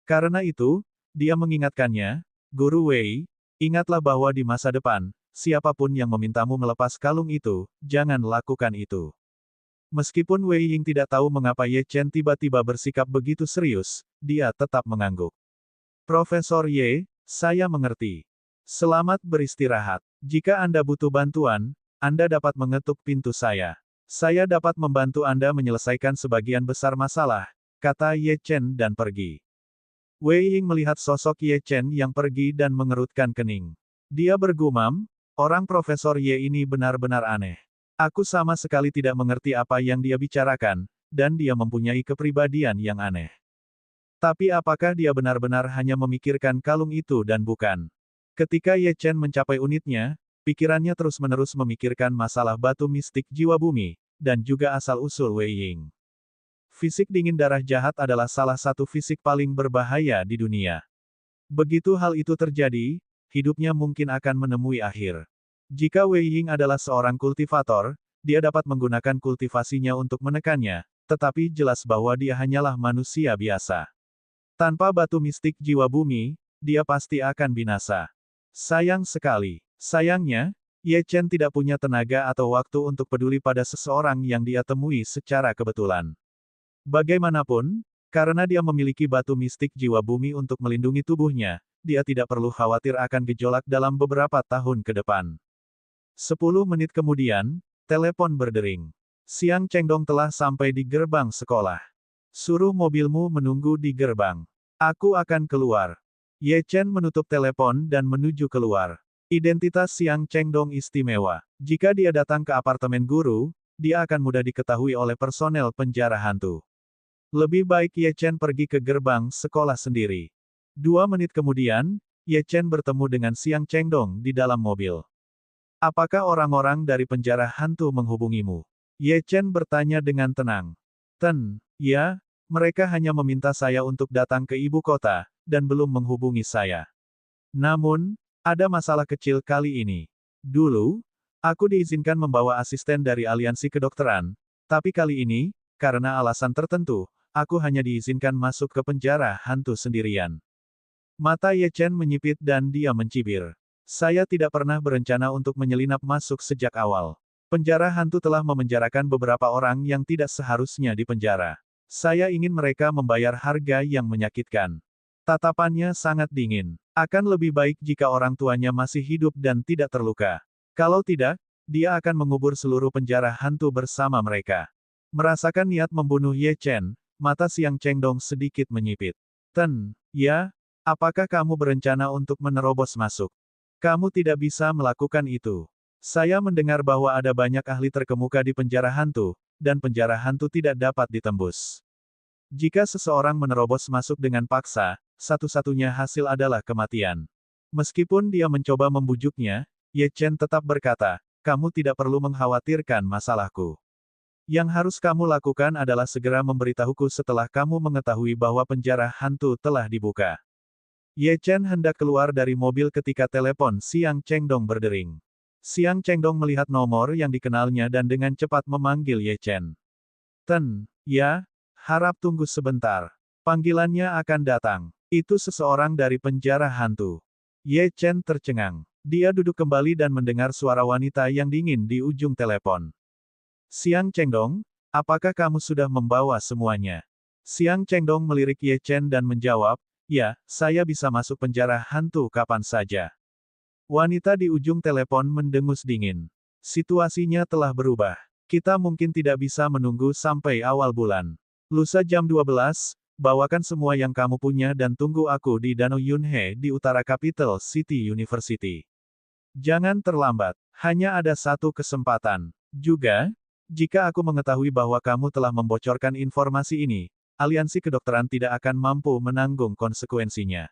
Karena itu, dia mengingatkannya, Guru Wei, ingatlah bahwa di masa depan, siapapun yang memintamu melepas kalung itu, jangan lakukan itu. Meskipun Wei Ying tidak tahu mengapa Ye Chen tiba-tiba bersikap begitu serius, dia tetap mengangguk. Profesor Ye, saya mengerti. Selamat beristirahat. Jika Anda butuh bantuan, Anda dapat mengetuk pintu saya. Saya dapat membantu Anda menyelesaikan sebagian besar masalah, kata Ye Chen dan pergi. Wei Ying melihat sosok Ye Chen yang pergi dan mengerutkan kening. Dia bergumam, orang Profesor Ye ini benar-benar aneh. Aku sama sekali tidak mengerti apa yang dia bicarakan, dan dia mempunyai kepribadian yang aneh. Tapi apakah dia benar-benar hanya memikirkan kalung itu dan bukan? Ketika Ye Chen mencapai unitnya, pikirannya terus-menerus memikirkan masalah batu mistik jiwa bumi, dan juga asal-usul Wei Ying. Fisik dingin darah jahat adalah salah satu fisik paling berbahaya di dunia. Begitu hal itu terjadi, hidupnya mungkin akan menemui akhir. Jika Wei Ying adalah seorang kultivator, dia dapat menggunakan kultivasinya untuk menekannya, tetapi jelas bahwa dia hanyalah manusia biasa. Tanpa batu mistik jiwa bumi, dia pasti akan binasa. Sayang sekali. Sayangnya, Ye Chen tidak punya tenaga atau waktu untuk peduli pada seseorang yang dia temui secara kebetulan. Bagaimanapun, karena dia memiliki batu mistik jiwa bumi untuk melindungi tubuhnya, dia tidak perlu khawatir akan gejolak dalam beberapa tahun ke depan. 10 menit kemudian, telepon berdering. Siang Chengdong telah sampai di gerbang sekolah. Suruh mobilmu menunggu di gerbang. Aku akan keluar. Ye Chen menutup telepon dan menuju keluar. Identitas Siang Chengdong istimewa. Jika dia datang ke apartemen guru, dia akan mudah diketahui oleh personel penjara hantu. Lebih baik Ye Chen pergi ke gerbang sekolah sendiri. 2 menit kemudian, Ye Chen bertemu dengan Siang Chengdong di dalam mobil. Apakah orang-orang dari penjara hantu menghubungimu? Ye Chen bertanya dengan tenang. Ya, mereka hanya meminta saya untuk datang ke ibu kota, dan belum menghubungi saya. Namun, ada masalah kecil kali ini. Dulu, aku diizinkan membawa asisten dari aliansi kedokteran, tapi kali ini, karena alasan tertentu, aku hanya diizinkan masuk ke penjara hantu sendirian. Mata Ye Chen menyipit dan dia mencibir. Saya tidak pernah berencana untuk menyelinap masuk sejak awal. Penjara hantu telah memenjarakan beberapa orang yang tidak seharusnya dipenjara. Saya ingin mereka membayar harga yang menyakitkan. Tatapannya sangat dingin. Akan lebih baik jika orang tuanya masih hidup dan tidak terluka. Kalau tidak, dia akan mengubur seluruh penjara hantu bersama mereka. Merasakan niat membunuh Ye Chen, mata Siang Chengdong sedikit menyipit. Ya, apakah kamu berencana untuk menerobos masuk? Kamu tidak bisa melakukan itu. Saya mendengar bahwa ada banyak ahli terkemuka di penjara hantu, dan penjara hantu tidak dapat ditembus. Jika seseorang menerobos masuk dengan paksa, satu-satunya hasil adalah kematian. Meskipun dia mencoba membujuknya, Ye Chen tetap berkata, kamu tidak perlu mengkhawatirkan masalahku. Yang harus kamu lakukan adalah segera memberitahuku setelah kamu mengetahui bahwa penjara hantu telah dibuka. Ye Chen hendak keluar dari mobil ketika telepon Xiang Chengdong berdering. Xiang Chengdong melihat nomor yang dikenalnya dan dengan cepat memanggil Ye Chen. Ten, ya, harap tunggu sebentar. Panggilannya akan datang. Itu seseorang dari penjara hantu. Ye Chen tercengang. Dia duduk kembali dan mendengar suara wanita yang dingin di ujung telepon. Xiang Chengdong, apakah kamu sudah membawa semuanya? Xiang Chengdong melirik Ye Chen dan menjawab, ya, saya bisa masuk penjara hantu kapan saja. Wanita di ujung telepon mendengus dingin. Situasinya telah berubah. Kita mungkin tidak bisa menunggu sampai awal bulan. Lusa jam 12, bawakan semua yang kamu punya dan tunggu aku di Danau Yunhe di utara Capital City University. Jangan terlambat, hanya ada satu kesempatan. Juga, jika aku mengetahui bahwa kamu telah membocorkan informasi ini, aliansi kedokteran tidak akan mampu menanggung konsekuensinya.